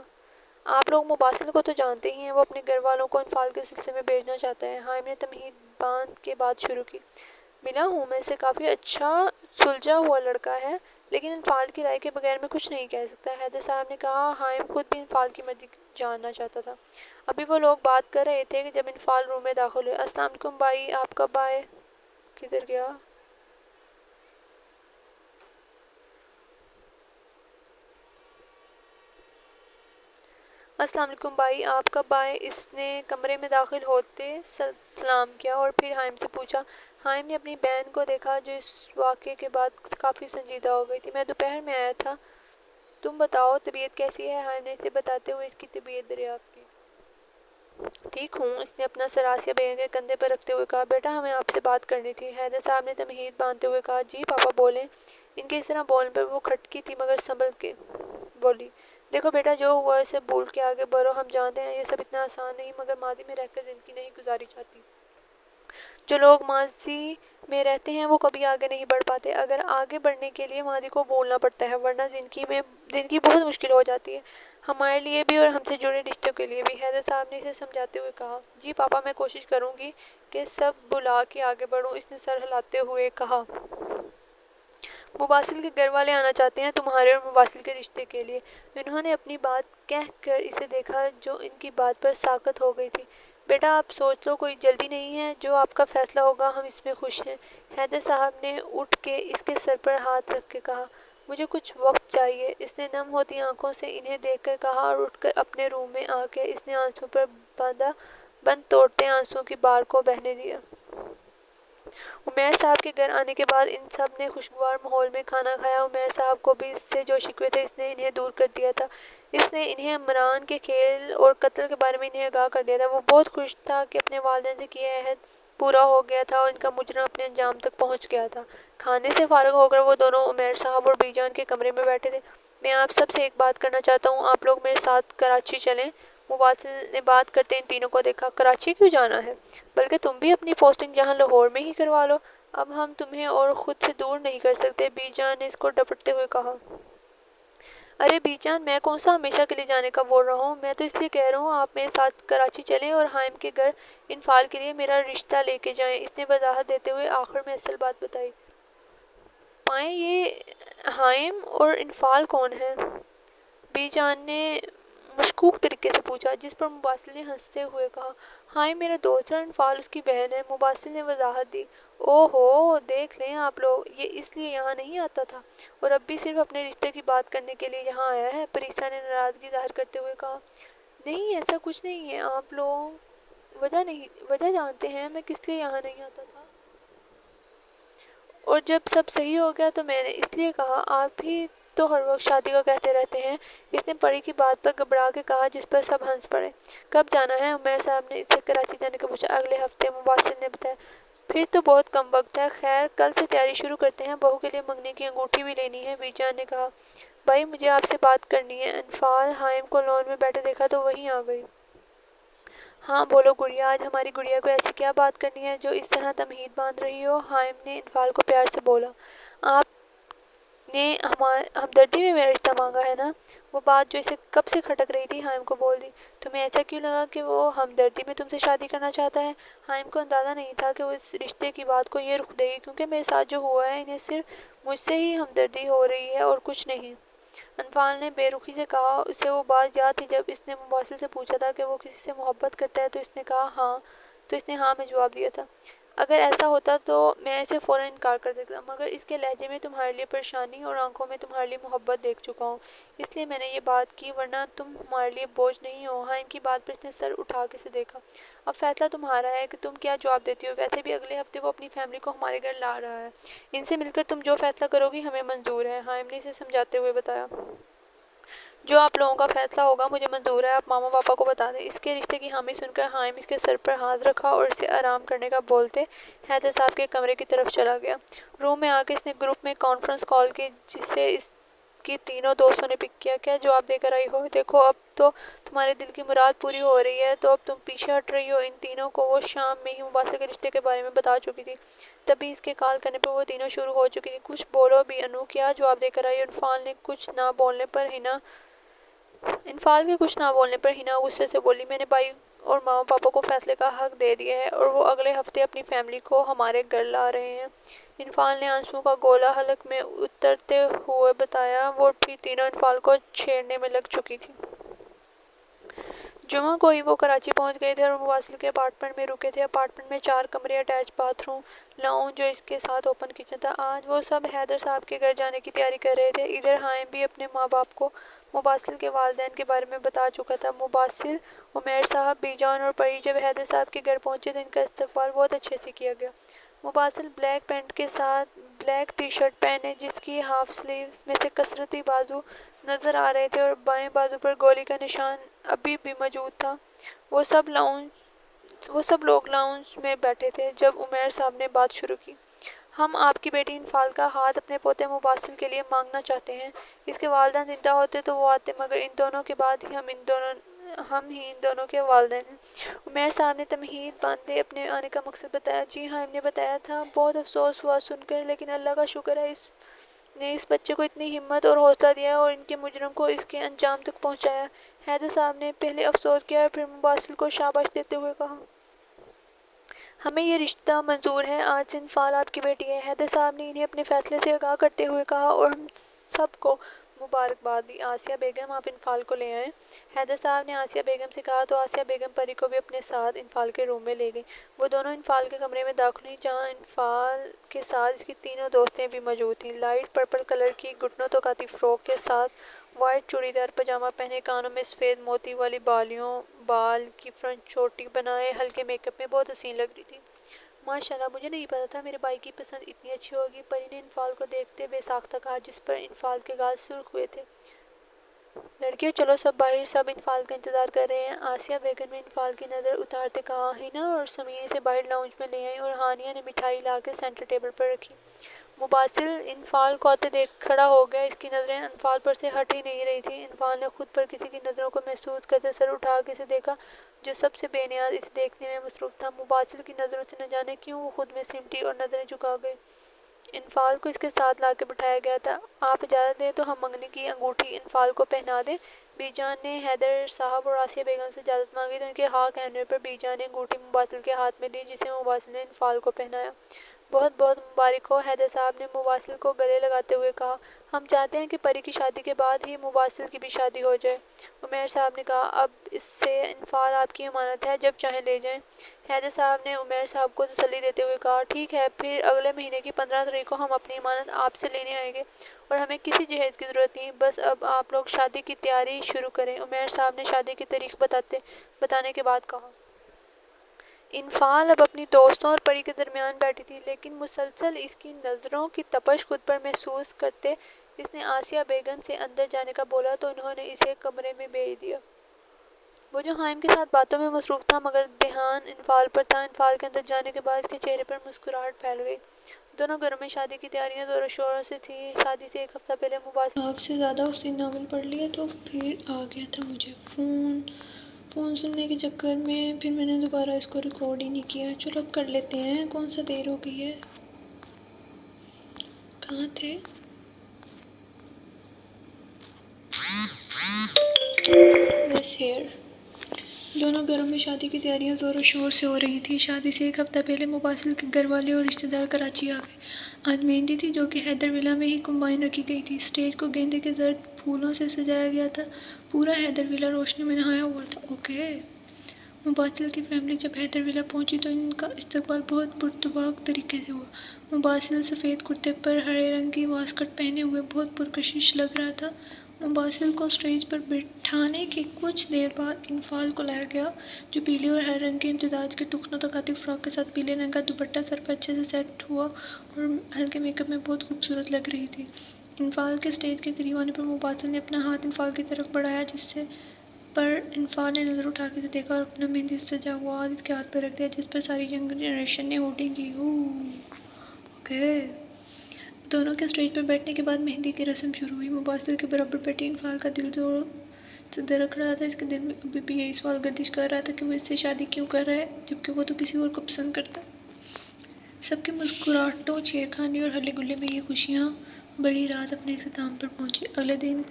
آپ لوگ مباسل کو تو جانتے ہی ہیں، وہ اپنے گھر والوں کو انفال کے سلسلے میں بھیجنا چاہتا ہے۔ حائم نے تمہید باندھ کے بات شروع کی۔ ملا ہوں میں سے، کافی اچھا سلجھا ہوا لڑکا ہے، لیکن انفال کی رائے کے بغیر میں کچھ نہیں کہہ سکتا۔ حیدر صاحب نے کہا۔ حائم خود بھی انفال کی مرضی جاننا چاہتا تھا۔ ابھی وہ لوگ بات کر رہے تھے کہ جب انفال روم میں داخل ہوئے۔ السلام علیکم بھائی، آپ کب آئے؟ کدھر گیا؟ السلام علیکم بھائی، آپ کب آئے؟ اس نے کمرے میں داخل ہوتے سلام کیا اور پھر حائم سے پوچھا۔ حائم نے اپنی بہن کو دیکھا جو اس واقعے کے بعد کافی سنجیدہ ہو گئی تھی۔ میں دوپہر میں آیا تھا، تم بتاؤ طبیعت کیسی ہے؟ حائم نے اسے بتاتے ہوئے اس کی طبیعت دریافت کی۔ ٹھیک ہوں، اس نے اپنا سر آسیہ بیگم کے کندھے پر رکھتے ہوئے کہا۔ بیٹا ہمیں آپ سے بات کرنی تھی۔ حیدر صاحب نے تمہید باندھتے ہوئے کہا۔ جی پاپا بولیں۔ ان کے اس طرح بولنے پر وہ کھٹکی تھی مگر سنبھل کے بولی، دیکھو بیٹا، جو ہوا اسے بھول کے آگے بڑھو۔ ہم جانتے ہیں یہ سب اتنا آسان نہیں، مگر ماضی میں رہ کر زندگی نہیں گزاری جاتی۔ جو لوگ ماضی میں رہتے ہیں وہ کبھی آگے نہیں بڑھ پاتے۔ اگر آگے بڑھنے کے لیے ماضی کو بھولنا پڑتا ہے، ورنہ زندگی بہت مشکل ہو جاتی ہے، ہمارے لیے بھی اور ہم سے جڑے رشتوں کے لیے بھی۔ حیدر صاحب نے اسے سمجھاتے ہوئے کہا۔ جی پاپا، میں کوشش کروں گی کہ سب بھلا کے آگے بڑھوں، اس نے سر ہلاتے ہوئے کہا۔ مباسل کے گھر والے آنا چاہتے ہیں تمہارے اور مباسل کے رشتے کے لیے۔ انہوں نے اپنی بات کہہ کر اسے دیکھا جو ان کی بات پر ساکت ہو گئی تھی۔ بیٹا آپ سوچ لو، کوئی جلدی نہیں ہے، جو آپ کا فیصلہ ہوگا ہم اس میں خوش ہیں۔ حیدر صاحب نے اٹھ کے اس کے سر پر ہاتھ رکھ کے کہا۔ مجھے کچھ وقت چاہیے، اس نے نم ہوتی آنکھوں سے انہیں دیکھ کر کہا اور اٹھ کر اپنے روم میں آ کے اس نے آنسوں پر بند توڑتے آنسوں کی بار کو بہنے دیا۔ عمیر صاحب کے گھر آنے کے بعد ان سب نے خوشگوار ماحول میں کھانا کھایا۔ عمیر صاحب کو بھی اس سے جو شکوے تھے اس نے انہیں دور کر دیا تھا۔ اس نے انہیں عمران کے کھیل اور قتل کے بارے میں انہیں آگاہ کر دیا تھا۔ وہ بہت خوش تھا کہ اپنے والدین سے کیا عہد پورا ہو گیا تھا اور ان کا مجرم اپنے انجام تک پہنچ گیا تھا۔ کھانے سے فارغ ہو کر وہ دونوں عمیر صاحب اور بی جان کے کمرے میں بیٹھے تھے۔ میں آپ سب سے ایک بات کرنا چاہتا ہوں، آپ لوگ میرے ساتھ کراچی چلیں۔ مباسل نے بات کرتے ان تینوں کو دیکھا۔ کراچی کیوں جانا ہے؟ بلکہ تم بھی اپنی پوسٹنگ یہاں لاہور میں ہی کروا لو، اب ہم تمہیں اور خود سے دور نہیں کر سکتے، بی جان نے اس کو ڈپٹتے ہوئے کہا۔ ارے بی جان، میں کون سا ہمیشہ کے لیے جانے کا بول رہا ہوں، میں تو اس لیے کہہ رہا ہوں آپ میرے ساتھ کراچی چلیں اور حائم کے گھر انفال کے لیے میرا رشتہ لے کے جائیں۔ اس نے وضاحت دیتے ہوئے آخر میں اصل بات بتائی۔ پائیں یہ حائم اور انفال کون ہے؟ بی جان نے مشکوک طریقے سے پوچھا، جس پر مباسل نے ہنستے ہوئے کہا، حائم میرا دوست ہے اور انفال اس کی بہن ہے۔ مباسل نے وضاحت دی۔ او ہو، دیکھ لیں آپ لوگ، یہ اس لیے یہاں نہیں آتا تھا اور اب بھی صرف اپنے رشتے کی بات کرنے کے لیے یہاں آیا ہے، پریسا نے ناراضگی ظاہر کرتے ہوئے کہا۔ نہیں، ایسا کچھ نہیں ہے، آپ لوگ وجہ جانتے ہیں میں کس لیے یہاں نہیں آتا تھا؟ اور جب سب صحیح ہو گیا تو میں نے اس لیے کہا آپ ہی تو ہر وقت شادی کا کہتے رہتے ہیں۔ اس نے پری کی بات پر گھبرا کے کہا، جس پر سب ہنس پڑے۔ کب جانا ہے؟ عمیر صاحب نے اس سے کراچی جانے کا پوچھا۔ اگلے ہفتے، مباشر نے بتایا۔ پھر تو بہت کم وقت ہے۔ خیر کل سے تیاری شروع کرتے ہیں، بہو کے لیے منگنی کی انگوٹھی بھی لینی ہے۔ بی جان نے کہا، بھائی مجھے آپ سے بات کرنی ہے۔ انفال حائم کو لون میں بیٹھے دیکھا تو وہیں آ گئی۔ ہاں بولو گڑیا، آج ہماری گڑیا کو ایسی کیا بات کرنی ہے جو اس طرح تمہید باندھ رہی ہو؟ حائم نے انفال کو پیار سے بولا۔ آپ نے ہمدردی میں میرا رشتہ مانگا ہے نا؟ وہ بات جو اسے کب سے کھٹک رہی تھی حائم کو بول دی۔ تمہیں ایسا کیوں لگا کہ وہ ہمدردی میں تم سے شادی کرنا چاہتا ہے؟ حائم کو اندازہ نہیں تھا کہ وہ اس رشتے کی بات کو یہ رخ دے گی، کیونکہ میرے ساتھ جو ہوا ہے انہیں صرف مجھ سے ہی ہمدردی ہو رہی ہے اور کچھ نہیں۔ انفال نے بے رخی سے کہا۔ اسے وہ بات یاد تھی جب اس نے مباشر سے پوچھا تھا کہ وہ کسی سے محبت کرتا ہے تو اس نے کہا ہاں، تو اس نے ہاں میں جواب دیا تھا۔ اگر ایسا ہوتا تو میں اسے فوراً انکار کر دیتا، مگر اس کے لہجے میں تمہارے لیے پریشانی اور آنکھوں میں تمہارے لیے محبت دیکھ چکا ہوں، اس لیے میں نے یہ بات کی، ورنہ تم ہمارے لیے بوجھ نہیں ہو۔ حائم کی بات پر اس نے سر اٹھا کے اسے دیکھا۔ اب فیصلہ تمہارا ہے کہ تم کیا جواب دیتی ہو۔ ویسے بھی اگلے ہفتے وہ اپنی فیملی کو ہمارے گھر لا رہا ہے، ان سے مل کر تم جو فیصلہ کرو گی ہمیں منظور ہے، حائم نے اسے سمجھاتے ہوئے بتایا۔ جو آپ لوگوں کا فیصلہ ہوگا مجھے منظور ہے، آپ ماما پاپا کو بتا دیں۔ اس کے رشتے کی حامی سن کر حائم اس کے سر پر ہاتھ رکھا اور اسے آرام کرنے کا بولتے حیدر صاحب کے کمرے کی طرف چلا گیا۔ روم میں آ کے اس نے گروپ میں کانفرنس کال کی، جسے اس کی تینوں دوستوں نے پک کیا۔ کیا جواب دے کر آئی ہو؟ دیکھو اب تو تمہارے دل کی مراد پوری ہو رہی ہے، تو اب تم پیچھے ہٹ رہی ہو۔ ان تینوں کو وہ شام میں ہی مباشر کے رشتے کے بارے میں بتا چکی تھی، تبھی اس کے کال کرنے پر وہ تینوں شروع ہو چکی تھی۔ کچھ بولو بھی انو، کیا جواب دے کر آئی ہو؟ انفال کے کچھ نہ بولنے پر ہنا غصے سے بولی، میں نے بھائی اور ماما پاپا کو فیصلے کا حق دے دیا ہے اور وہ اگلے ہفتے اپنی فیملی کو ہمارے گھر لا رہے ہیں۔ انفال نے آنسوؤں کا گولا حلق میں اترتے ہوئے بتایا۔ وہ بھی تینوں انفال کو چھیڑنے میں لگ چکی تھی۔ جمعہ کو ہی وہ کراچی پہنچ گئے تھے اور مواصل کے اپارٹمنٹ میں رکے تھے۔ اپارٹمنٹ میں 4 کمرے، اٹیچ باتھ روم، لاؤنج اور اس کے ساتھ اوپن کچن تھا۔ آج وہ سب حیدر صاحب کے گھر جانے کی تیاری کر رہے تھے۔ ادھر حائم بھی اپنے ماں باپ کو مباشر کے والدین کے بارے میں بتا چکا تھا۔ مباشر، عمیر صاحب، بی جان اور پری جب حیدر صاحب کے گھر پہنچے تو ان کا استقبال بہت اچھے سے کیا گیا۔ مباشر بلیک پینٹ کے ساتھ بلیک ٹی شرٹ پہنے، جس کی ہاف سلیوز میں سے کسرتی بازو نظر آ رہے تھے اور بائیں بازو پر گولی کا نشان ابھی بھی موجود تھا۔ وہ سب لوگ لاؤنج میں بیٹھے تھے جب عمیر صاحب نے بات شروع کی۔ ہم آپ کی بیٹی انفال کا ہاتھ اپنے پوتے مباشر کے لیے مانگنا چاہتے ہیں۔ اس کے والدین زندہ ہوتے تو وہ آتے، مگر ان دونوں کے بعد ہی ہم ہی ان دونوں کے والدین ہیں۔ عمیر صاحب نے تمہید باندھے اپنے آنے کا مقصد بتایا۔ جی ہاں، نے بتایا تھا، بہت افسوس ہوا سن کر، لیکن اللہ کا شکر ہے اس نے اس بچے کو اتنی ہمت اور حوصلہ دیا اور ان کے مجرم کو اس کے انجام تک پہنچایا۔ حیدر صاحب نے پہلے افسوس کیا اور پھر مباشر کو شاباش دیتے ہوئے کہا، ہمیں یہ رشتہ منظور ہے۔ آج سے انفال آپ کی بیٹی ہے۔ حیدر صاحب نے انہیں اپنے فیصلے سے آگاہ کرتے ہوئے کہا اور ہم سب کو مبارکباد دی۔ آسیہ بیگم، آپ انفال کو لے آئیں۔ حیدر صاحب نے آسیہ بیگم سے کہا تو آسیہ بیگم پری کو بھی اپنے ساتھ انفال کے روم میں لے گئی۔ وہ دونوں انفال کے کمرے میں داخل ہوئیں، جہاں انفال کے ساتھ اس کی تینوں دوستیں بھی موجود تھیں۔ لائٹ پرپل کلر کی گھٹنوں تک آتی فراک کے ساتھ وائٹ چوڑی دار پاجامہ پہنے، کانوں میں سفید موتی والی بالیوں، بال کی فرنٹ چوٹی بنائے، ہلکے میک اپ میں بہت حسین لگ رہی تھی۔ ماشاءاللہ، مجھے نہیں پتا تھا میرے بھائی کی پسند اتنی اچھی ہوگی، پری نے انفال کو دیکھتے بے ساختہ کہا، جس پر انفال کے گال سرخ ہوئے تھے۔ لڑکیوں چلو سب باہر، سب انفال کا انتظار کر رہے ہیں۔ آسیہ بیگم نے انفال کی نظر اتارتے کہا۔ ہنا اور سمیر سے باہر لاؤنج میں لے آئیں اور ہانیہ نے مٹھائی لا کے سینٹر ٹیبل پر رکھی۔ مباشر انفال کو آتے دیکھ کھڑا ہو گیا۔ اس کی نظریں انفال پر سے ہٹ ہی نہیں رہی تھیں۔ انفال نے خود پر کسی کی نظروں کو محسوس کرتے سر اٹھا کے اسے دیکھا، جو سب سے بے نیاز اسے دیکھنے میں مصروف تھا۔ مباشر کی نظروں سے نہ جانے کیوں وہ خود میں سمٹی اور نظریں جھکا گئی۔ انفال کو اس کے ساتھ لا کے بٹھایا گیا تھا۔ آپ اجازت دیں تو ہم منگنی کی انگوٹھی انفال کو پہنا دیں۔ بی جان نے حیدر صاحب اور آسیہ بیگم سے اجازت مانگی تو ان کے ہاں کہنے پر بی جان نے انگوٹھی مباشر کے ہاتھ میں دی، جسے مباشر نے انفال کو پہنایا۔ بہت بہت مبارک ہو، حیدر صاحب نے مباشر کو گلے لگاتے ہوئے کہا۔ ہم چاہتے ہیں کہ پری کی شادی کے بعد ہی مباشر کی بھی شادی ہو جائے، عمیر صاحب نے کہا۔ اب اس سے انفال آپ کی امانت ہے، جب چاہیں لے جائیں۔ حیدر صاحب نے عمیر صاحب کو تسلی دیتے ہوئے کہا، ٹھیک ہے، پھر اگلے مہینے کی 15 تاریخ کو ہم اپنی امانت آپ سے لینے آئیں گے اور ہمیں کسی جہیز کی ضرورت نہیں، بس اب آپ لوگ شادی کی تیاری شروع کریں۔ عمیر صاحب نے شادی کی تاریخ بتانے کے بعد کہا، انفال اب اپنی دوستوں اور پری کے درمیان بیٹھی تھی، لیکن مسلسل اس کی نظروں کی تپش خود پر محسوس کرتے اس نے آسیہ بیگم سے اندر جانے کا بولا تو انہوں نے اسے کمرے میں بھیج دیا۔ وہ جو حائم کے ساتھ باتوں میں مصروف تھا مگر دھیان انفال پر تھا۔ انفال کے اندر جانے کے بعد اس کے چہرے پر مسکراہٹ پھیل گئی۔ دونوں گھروں میں شادی کی تیاریاں زور و شور سے تھیں۔ شادی سے ایک ہفتہ پہلے مباحث آپ سے زیادہ اس نے ناول پڑھ لیا تو پھر آ گیا تھا مجھے فون سننے کے چکر میں، پھر میں نے دوبارہ اس کو ریکارڈ ہی نہیں کیا۔ چلو اب کر لیتے ہیں، کون سا دیر ہو گئی ہے، کہاں تھے؟ بس ہیئر۔ دونوں گھروں میں شادی کی تیاریاں زور و شور سے ہو رہی تھیں۔ شادی سے ایک ہفتہ پہلے مباسل کے گھر والے اور رشتہ دار کراچی آ گئے۔ آج مہندی تھی جو کہ حیدر ولا میں ہی کمبائن رکھی گئی تھی۔ اسٹیج کو گیندے کے زرد پھولوں سے سجایا گیا تھا۔ پورا حیدر ولا روشنی میں نہایا ہوا تھا۔ اوکے۔ مباسل کی فیملی جب حیدر ولا پہنچی تو ان کا استقبال بہت پرتپاک طریقے سے ہوا۔ مباسل سفید کرتے پر ہرے رنگ کی واسکٹ پہنے ہوئے بہت پرکشش لگ رہا تھا۔ مباسل کو اسٹیج پر بٹھانے کے کچھ دیر بعد انفال کو لایا گیا، جو پیلے اور ہرے رنگ کے امتزاج کے ٹخنوں تک آتی فراک کے ساتھ پیلے رنگ کا دوپٹہ سر پر اچھے سے سیٹ ہوا اور ہلکے میک اپ میں بہت خوبصورت لگ رہی تھی۔ انفال کے اسٹیج کے قریب آنے پر مباسل نے اپنا ہاتھ انفال کی طرف بڑھایا، جس سے پر انفال نے نظر اٹھا کے اسے دیکھا اور اپنا مہندی سے سجا ہوا ہاتھ اس کے ہاتھ پر رکھ دیا، جس پر ساری ینگ جنریشن نے ہوٹیں کی۔ اوکے۔ دونوں کے اسٹیج پر بیٹھنے کے بعد مہندی کی رسم شروع ہوئی۔ مباسل کے برابر بیٹھی انفال کا دل زور سے دھڑک رہا تھا۔ اس کے دل میں ابھی بھی یہی سوال گردش کر رہا تھا کہ وہ اس سے شادی کیوں کر رہا ہے جبکہ وہ تو کسی اور کو پسند کرتا۔ سب کے مسکراہٹوں، چھیڑخانی اور ہلے گلے میں یہ خوشیاں بڑی رات اپنے اختتام پر پہنچی۔ اگلے دن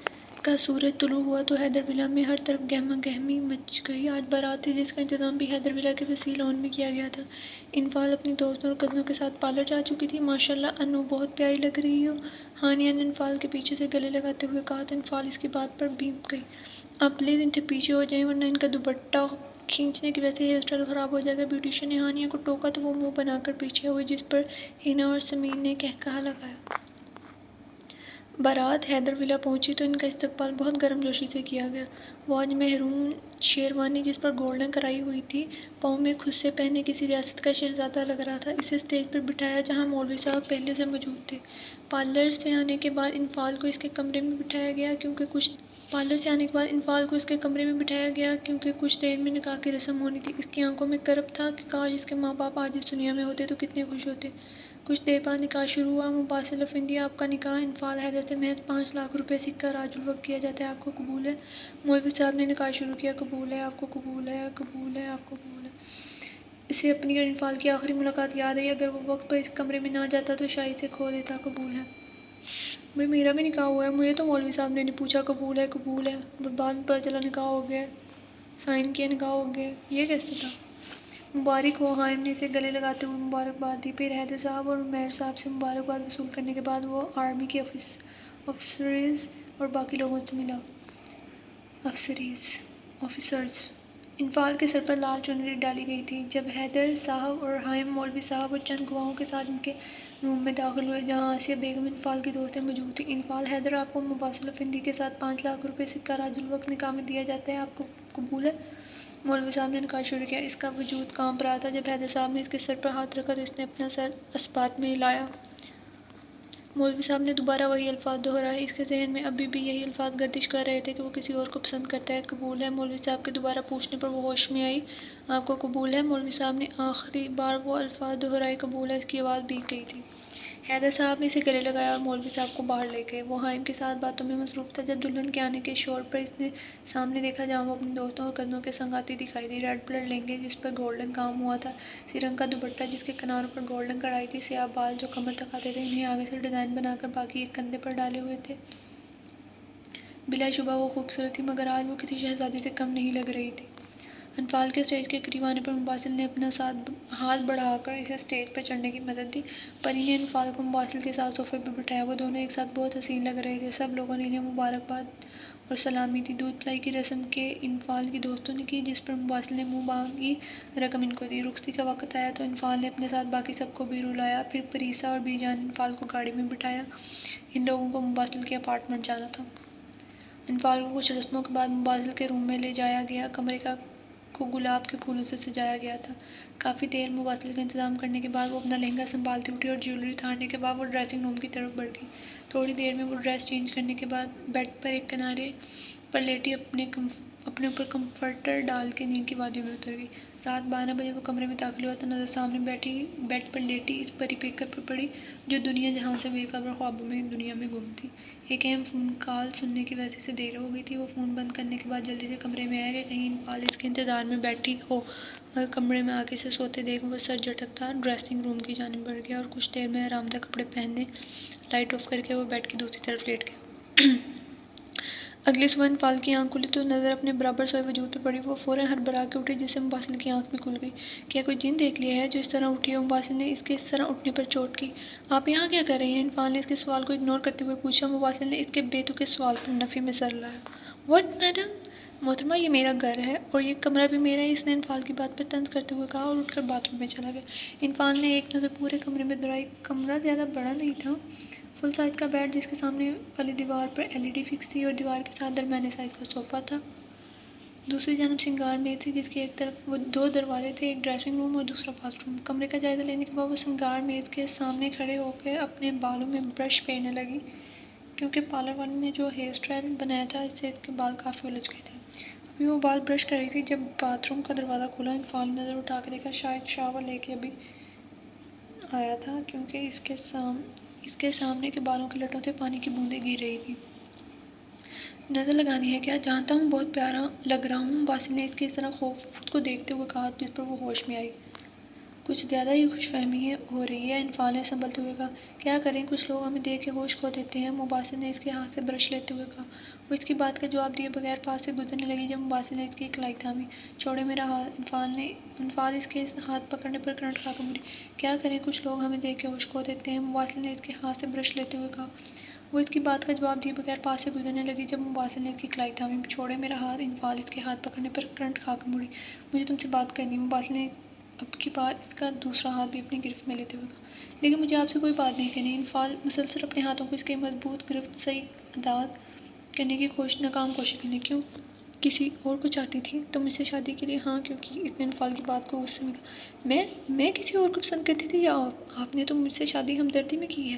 کا سورج طلوع ہوا تو حیدر ولا میں ہر طرف گہما گہمی مچ گئی۔ آج بارات تھی جس کا انتظام بھی حیدر ولا کے وسیع لان میں کیا گیا تھا۔ انفال اپنی دوستوں اور کزنوں کے ساتھ پارلر جا چکی تھی۔ ماشاءاللہ انو، بہت پیاری لگ رہی ہو، ہانیہ نے انفال کے پیچھے سے گلے لگاتے ہوئے کہا تو انفال اس کی بات پر بھینپ گئی۔ آپ پلیز ان سے پیچھے ہو جائیں ورنہ ان کا دوپٹہ کھینچنے کی وجہ سے ہیئر اسٹائل خراب ہو جائے گا۔ بیوٹیشین نے ہانیہ کو ٹوکا تو وہ منہ بنا کر پیچھے ہوئی، جس پر ہنا اور سمیر نے قہقہہ لگایا۔ بارات حیدر ولا پہنچی تو ان کا استقبال بہت گرم جوشی سے کیا گیا۔ وہ آج مہرون شیروانی جس پر گولڈن کڑھائی ہوئی تھی، پاؤں میں خصے پہنے کسی ریاست کا شہزادہ لگ رہا تھا۔ اسے اسٹیج پر بٹھایا جہاں مولوی صاحب پہلے سے موجود تھے۔ پارلر سے آنے کے بعد انفال کو اس کے کمرے میں بٹھایا گیا کیونکہ کچھ دیر میں نکاح کی رسم ہونی تھی۔ اس کی آنکھوں میں کرب تھا کہ کاش اس کے ماں باپ آج اس دنیا میں ہوتے تو کتنے خوش ہوتے۔ کچھ دیر بعد نکاح شروع ہوا۔ مباسل افندی، آپ کا نکاح انفال حیدر سے محض 5 لاکھ روپے سکہ راج الوقت دیا جاتا ہے، آپ کو قبول ہے؟ مولوی صاحب نے نکاح شروع کیا۔ قبول ہے، آپ کو قبول ہے، قبول ہے، آپ کو قبول ہے۔ اسے اپنی اور انفال کی آخری ملاقات یاد آئی۔ اگر وہ وقت پر اس کمرے میں نہ جاتا تو شاید اسے کھو دیتا۔ قبول ہے بھئی، میرا بھی نکاح ہوا ہے، مجھے تو مولوی صاحب نے نہیں پوچھا۔ قبول ہے، قبول ہے، بعد میں پتہ چلا نکاح ہو گیا، سائن کیا، نکاح ہو گیا، یہ کیسے تھا؟ مبارک ہو۔ حائم نے اسے گلے لگاتے ہوئے مبارکباد دی۔ پھر حیدر صاحب اور عمیر صاحب سے مبارکباد وصول کرنے کے بعد وہ آرمی کے افسرز اور باقی لوگوں سے ملا۔ آفیسرز۔ انفال کے سر پر لال چنری ڈالی گئی تھی۔ جب حیدر صاحب اور حائم مولوی صاحب اور چند گواہوں کے ساتھ ان کے روم میں داخل ہوئے جہاں آسیہ بیگم انفال کی دوستیں موجود تھیں۔ انفال، حیدر، آپ کو مباسل افندی کے ساتھ 5 لاکھ روپے سکہ راج الوقت نکاح میں دیا جاتا ہے، آپ کو قبول ہے؟ مولوی صاحب نے نکاح شروع کیا۔ اس کا وجود کانپ رہا تھا۔ جب حیدر صاحب نے اس کے سر پر ہاتھ رکھا تو اس نے اپنا سر اثبات میں ہلایا۔ مولوی صاحب نے دوبارہ وہی الفاظ دہرائے۔ اس کے ذہن میں ابھی بھی یہی الفاظ گردش کر رہے تھے کہ وہ کسی اور کو پسند کرتا ہے۔ قبول ہے؟ مولوی صاحب کے دوبارہ پوچھنے پر وہ ہوش میں آئی۔ آپ کو قبول ہے؟ مولوی صاحب نے آخری بار وہ الفاظ دہرائے۔ قبول ہے۔ اس کی آواز بھیگ گئی تھی۔ حیدر صاحب نے اسے گلے لگایا اور مولوی صاحب کو باہر لے گئے۔ وہ حائم کے ساتھ باتوں میں مصروف تھا۔ جب دلہن کے آنے کے شور پر اس نے سامنے دیکھا جہاں وہ اپنے دوستوں اور کزنوں کے سنگ آتی دکھائی دی۔ ریڈ بلڈ لہنگے جس پر گولڈن کام ہوا تھا، اسی رنگ کا دوپٹہ جس کے کناروں پر گولڈن کڑھائی تھی، سیاہ بال جو کمر تک آتے تھے، انہیں آگے سے ڈیزائن بنا کر باقی ایک کندھے پر ڈالے ہوئے تھے۔ بلا شبہ وہ خوبصورت تھی مگر آج وہ کسی شہزادی سے کم نہیں لگ رہی تھی۔ انفال کے اسٹیج کے قریب آنے پر مباسل نے اپنا ہاتھ بڑھا کر اسے اسٹیج پر چڑھنے کی مدد دی۔ پری نے انفال کو مباسل کے ساتھ صوفے پر بٹھایا۔ وہ دونوں ایک ساتھ بہت حسین لگ رہے تھے۔ سب لوگوں نے انہیں مبارکباد اور سلامی دی۔ دودھ پلائی کی رسم کے انفال کی دوستوں نے کی، جس پر مباسل نے منہ مانگی رقم ان کو دی۔ رخصتی کا وقت آیا تو انفال نے اپنے ساتھ باقی سب کو بھی رلایا۔ پھر پریسا اور بی جان نے انفال کو گاڑی میں بٹھایا۔ ان لوگوں کو مباسل کے اپارٹمنٹ جانا تھا۔ انفال کو کچھ رسموں کے بعد مباسل کے روم میں لے جایا گیا۔ کمرے کا کو گلاب کے پھولوں سے سجایا گیا تھا۔ کافی دیر مواصل کا انتظام کرنے کے بعد وہ اپنا لہنگا سنبھالتی اٹھی اور جیولری اتارنے کے بعد وہ ڈریسنگ روم کی طرف بڑھ گئی۔ تھوڑی دیر میں وہ ڈریس چینج کرنے کے بعد بیڈ پر ایک کنارے پر لیٹی اپنے اوپر کمفرٹر ڈال کے نیند کی وادیوں میں اتر گئی۔ رات 12 بجے وہ کمرے میں داخل ہوا تو نظر سامنے بیٹھی بیڈ پر لیٹی اس پری پیکر پر پڑی جو دنیا جہاں سے بے خبر خوابوں میں دنیا میں گم تھی۔ ایک اہم فون کال سننے کی وجہ سے دیر ہو گئی تھی۔ وہ فون بند کرنے کے بعد جلدی سے کمرے میں آیا کہ کہیں انفال اس کے انتظار میں بیٹھی ہو، مگر کمرے میں آگے سے سوتے دیکھ وہ سر جھٹکتا ڈریسنگ روم کی جانب بڑھ گیا اور کچھ دیر میں آرام دہ کپڑے پہننے لائٹ آف کر کے وہ بیڈ کی دوسری طرف لیٹ گیا۔ اگلی صبح انفال کی آنکھ کھلی تو نظر اپنے برابر سوئے وجود پہ پڑی۔ وہ فوراً ہڑبڑا کے اٹھی جس سے مباسل کی آنکھ بھی کھل گئی۔ کیا کوئی جن دیکھ لیا ہے جو اس طرح اٹھی ہے؟ مباسل نے اس کے اس طرح اٹھنے پر چوٹ کی۔ آپ یہاں کیا کر رہی ہیں؟ انفال نے اس کے سوال کو اگنور کرتے ہوئے پوچھا۔ مباسل نے اس کے بے تکے سوال پر نفی میں سر ہلایا۔ What madam? محترمہ یہ میرا گھر ہے اور یہ کمرہ بھی میرا ہے، اس نے انفال کی بات پر طنز کرتے ہوئے کہا اور اٹھ کر باتھ روم میں چلا گیا۔ انفال نے ایک نظر پورے کمرے میں دوڑائی۔ کمرہ زیادہ بڑا نہیں تھا۔ فل سائز کا بیڈ جس کے سامنے والی دیوار پر LED فکس تھی اور دیوار کے ساتھ درمیانے سائز کا صوفہ تھا۔ دوسری جانب سنگار میز تھی جس کے ایک طرف وہ 2 دروازے تھے، ایک ڈریسنگ روم اور دوسرا باتھ روم۔ کمرے کا جائزہ لینے کے بعد وہ سنگار میز کے سامنے کھڑے ہو کر اپنے بالوں میں برش پھیرنے لگی کیونکہ پارلر والے نے جو ہیئر اسٹائل بنایا تھا اس سے اس کے بال کافی الجھ گئے تھے۔ ابھی وہ بال برش کر رہی تھی جب باتھ روم کا دروازہ کھلا۔ انفال نے نظر اٹھا کے دیکھا، شاید شاور لے کے ابھی آیا تھا کیونکہ اس کے سامنے کے بالوں کے لٹوں سے پانی کی بوندیں گر رہی تھی۔ نظر لگانی ہے کیا؟ جانتا ہوں بہت پیارا لگ رہا ہوں، مباسل نے اس کے اس طرح خود کو دیکھتے ہوئے کہا جس پر وہ ہوش میں آئی۔ کچھ زیادہ ہی خوش فہمی ہو رہی ہے، انفال نے سنبھلتے ہوئے کہا۔ کیا کریں، کچھ لوگ ہمیں دیکھ کے ہوش کھو دیتے ہیں، مباسل نے اس کے ہاتھ سے برش لیتے ہوئے کہا۔ وہ اس کی بات کا جواب دیے بغیر پاس سے گزرنے لگی جب مباسل نے اس کی کلائی تھامی۔ چھوڑے میرا ہاتھ، انفال اس کے ہاتھ پکڑنے پر کرنٹ کھا کر مڑی۔ کیا کریں، کچھ لوگ ہمیں دیکھ کے ہوش کھو دیتے ہیں، مباسل نے اس کے ہاتھ سے برش لیتے ہوئے کہا۔ وہ اس کی بات کا جواب دیے بغیر پاس سے گزرنے لگی جب مباسل نے اس کی کلائی تھامی۔ چھوڑے میرا ہاتھ، انفال اس کے ہاتھ پکڑنے پر کرنٹ کھا کر مڑی۔ مجھے تم سے بات کرنی ہے، مباسل نے اب کی بار اس کا دوسرا ہاتھ بھی اپنی گرفت میں لیتے ہوئے کہا۔ لیکن مجھے آپ سے کوئی بات نہیں کرنی۔ انفال مسلسل اپنے ہاتھوں کو اس کی مضبوط گرفت سے آزاد کرنے کی ناکام کوشش کرنے۔ کیوں؟ کسی اور کو چاہتی تھی تم اس سے شادی کے لیے؟ ہاں، کیونکہ اس نے انفال کی بات کو غصے میں کہا۔ میں کسی اور کو پسند کرتی تھی یا آپ نے تو مجھ سے شادی ہمدردی میں کی ہے؟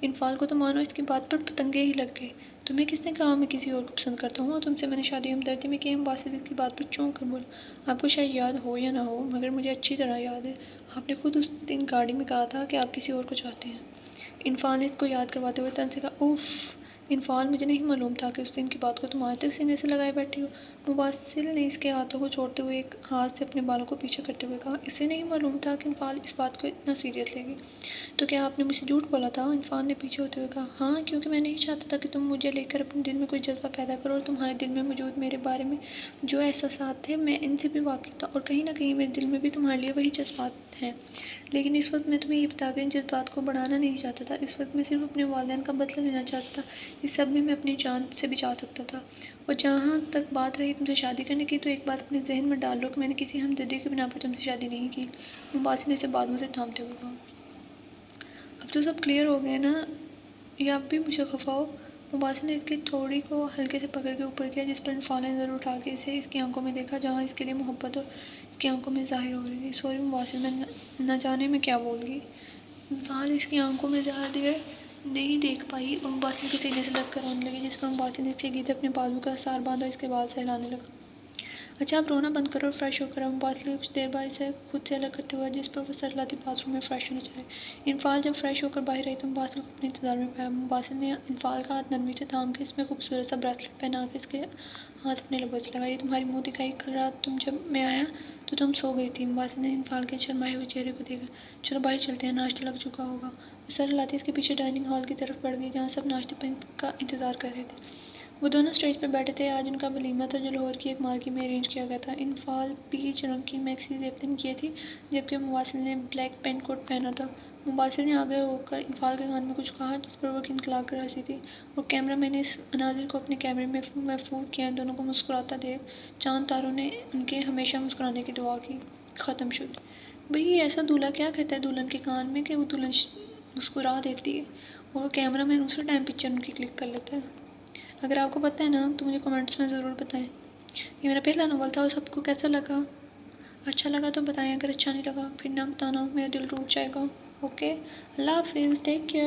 انفال کو تو مانو اس کی بات پر پتنگے ہی لگ گئے۔ تمہیں کس نے کہا میں کسی اور کو پسند کرتا ہوں اور تم سے میں نے شادی ہمدردی میں کی ہے؟ مباسل اس کی بات پر چونک کر بولا۔ آپ کو شاید یاد ہو یا نہ ہو مگر مجھے اچھی طرح یاد ہے، آپ نے خود اس دن گاڑی میں کہا تھا کہ آپ کسی اور کو چاہتے ہیں۔ انفال نے اس کو یاد کرواتے ہوئے طنز سے کہا۔ اوف انفال، مجھے نہیں معلوم تھا کہ اس دن کی بات کو تم آج تک سینے سے لگائے بیٹھی ہو۔ مباسل نے اس کے ہاتھوں کو چھوڑتے ہوئے ایک ہاتھ سے اپنے بالوں کو پیچھے کرتے ہوئے کہا۔ اسے نہیں معلوم تھا کہ انفال اس بات کو اتنا سیریس لے گی۔ تو کیا آپ نے مجھ سے جھوٹ بولا تھا؟ انفال نے پیچھے ہوتے ہوئے کہا۔ ہاں، کیونکہ میں نہیں چاہتا تھا کہ تم مجھے لے کر اپنے دل میں کوئی جذبہ پیدا کرو اور تمہارے دل میں موجود میرے بارے میں جو احساسات تھے میں ان سے بھی واقف تھا اور کہیں نہ کہیں میرے دل میں بھی تمہارے لیے وہی جذبات ہیں۔ لیکن اس وقت میں تمہیں یہ بتا کر ان جذبات کو بڑھانا نہیں چاہتا تھا، اس وقت میں صرف اپنے والدین کا بدلہ لینا چاہتا تھا۔ اس سب میں اپنی جان سے بھی چاہ سکتا تھا۔ اور جہاں تک بات رہی تم سے شادی کرنے کی تو ایک بات اپنے ذہن میں ڈال لو کہ میں نے کسی ہمدردی کی بنا پر تم سے شادی نہیں کی، مباسل نے اسے بازوؤں سے تھامتے ہوئے کہا۔ اب تو سب کلیئر ہو گیا نا، یا اب بھی مجھے خفا ہو؟ مباسل نے اس کی تھوڑی کو ہلکے سے پکڑ کے اوپر کیا جس پر انفال نے نظر اٹھا کے اسے اس کی آنکھوں میں دیکھا جہاں اس کے لیے محبت اور اس کی آنکھوں میں ظاہر ہو رہی تھی۔ سوری مباسل، میں نہ جانے میں کیا بول گئی۔ انفال اس کی آنکھوں میں زیادہ دیر نہیں دیکھ پائی اور مباسل کے سینے سے لگ کر رونے لگی جس پر مباسل نے اس کے گیتے اپنے بازو کا سار باندھا اس کے بال سہلانے لگا۔ اچھا اب رونا بند کرو اور فریش ہو کر آؤ، مباسل نے کچھ دیر بعد اسے خود سے الگ کرتے ہوئے جس پر وہ سر ہلاتی باتھ روم میں فریش ہونے چلے۔ انفال جب فریش ہو کر باہر آئی تو مباسل کو اپنے انتظار میں پایا۔ مباسل نے انفال کا ہاتھ نرمی سے تھام کے اس میں خوبصورت سا بریسلٹ پہنا کے اس کے ہاتھ اپنے لبوں سے لگا۔ یہ تمہاری منہ دکھائی، کل رات جب میں آیا تو تم سو گئی تھی۔ مباسل نے انفال کے شرمائے ہوئے چہرے کو دیکھا۔ چلو باہر چلتے ہیں، ناشتہ لگ چکا ہوگا۔ وہ سر ہلاتی اس کے پیچھے ڈائننگ ہال کی طرف بڑھ گئی جہاں سب ناشتے کا انتظار کر رہے تھے۔ وہ دونوں اسٹیج پر بیٹھے تھے، آج ان کا ولیمہ تھا جو لاہور کی ایک مارکی میں ارینج کیا گیا تھا۔ انفال پیچ رنگ کی میکسی زیب تن کیے تھی جبکہ مباسل نے بلیک پینٹ کوٹ پہنا تھا۔ مباسل نے آگے ہو کر انفال کے کان میں کچھ کہا جس پر وہ کھنکھلا کر ہنسی تھی اور کیمرہ مین نے اس مناظر کو اپنے کیمرے میں محفوظ کیا۔ ان دونوں کو مسکراتا دیکھ چاند تاروں نے ان کے ہمیشہ مسکرانے کی دعا کی۔ ختم شد۔ بھئی ایسا دولہا کیا کہتا ہے دلہن کے کان میں کہ وہ دلہن مسکرا دیتی ہے اور وہ کیمرہ مین اسی ٹائم پکچر ان کی کلک کر لیتا ہے؟ اگر آپ کو پتہ ہے نا تو مجھے کمنٹس میں ضرور بتائیں۔ یہ میرا پہلا ناول تھا، اور سب کو کیسا لگا؟ اچھا لگا تو بتائیں، اگر اچھا نہیں لگا پھر نہ بتانا، میرا دل ٹوٹ جائے گا. اوکے، اللہ حافظ، ٹیک کیئر.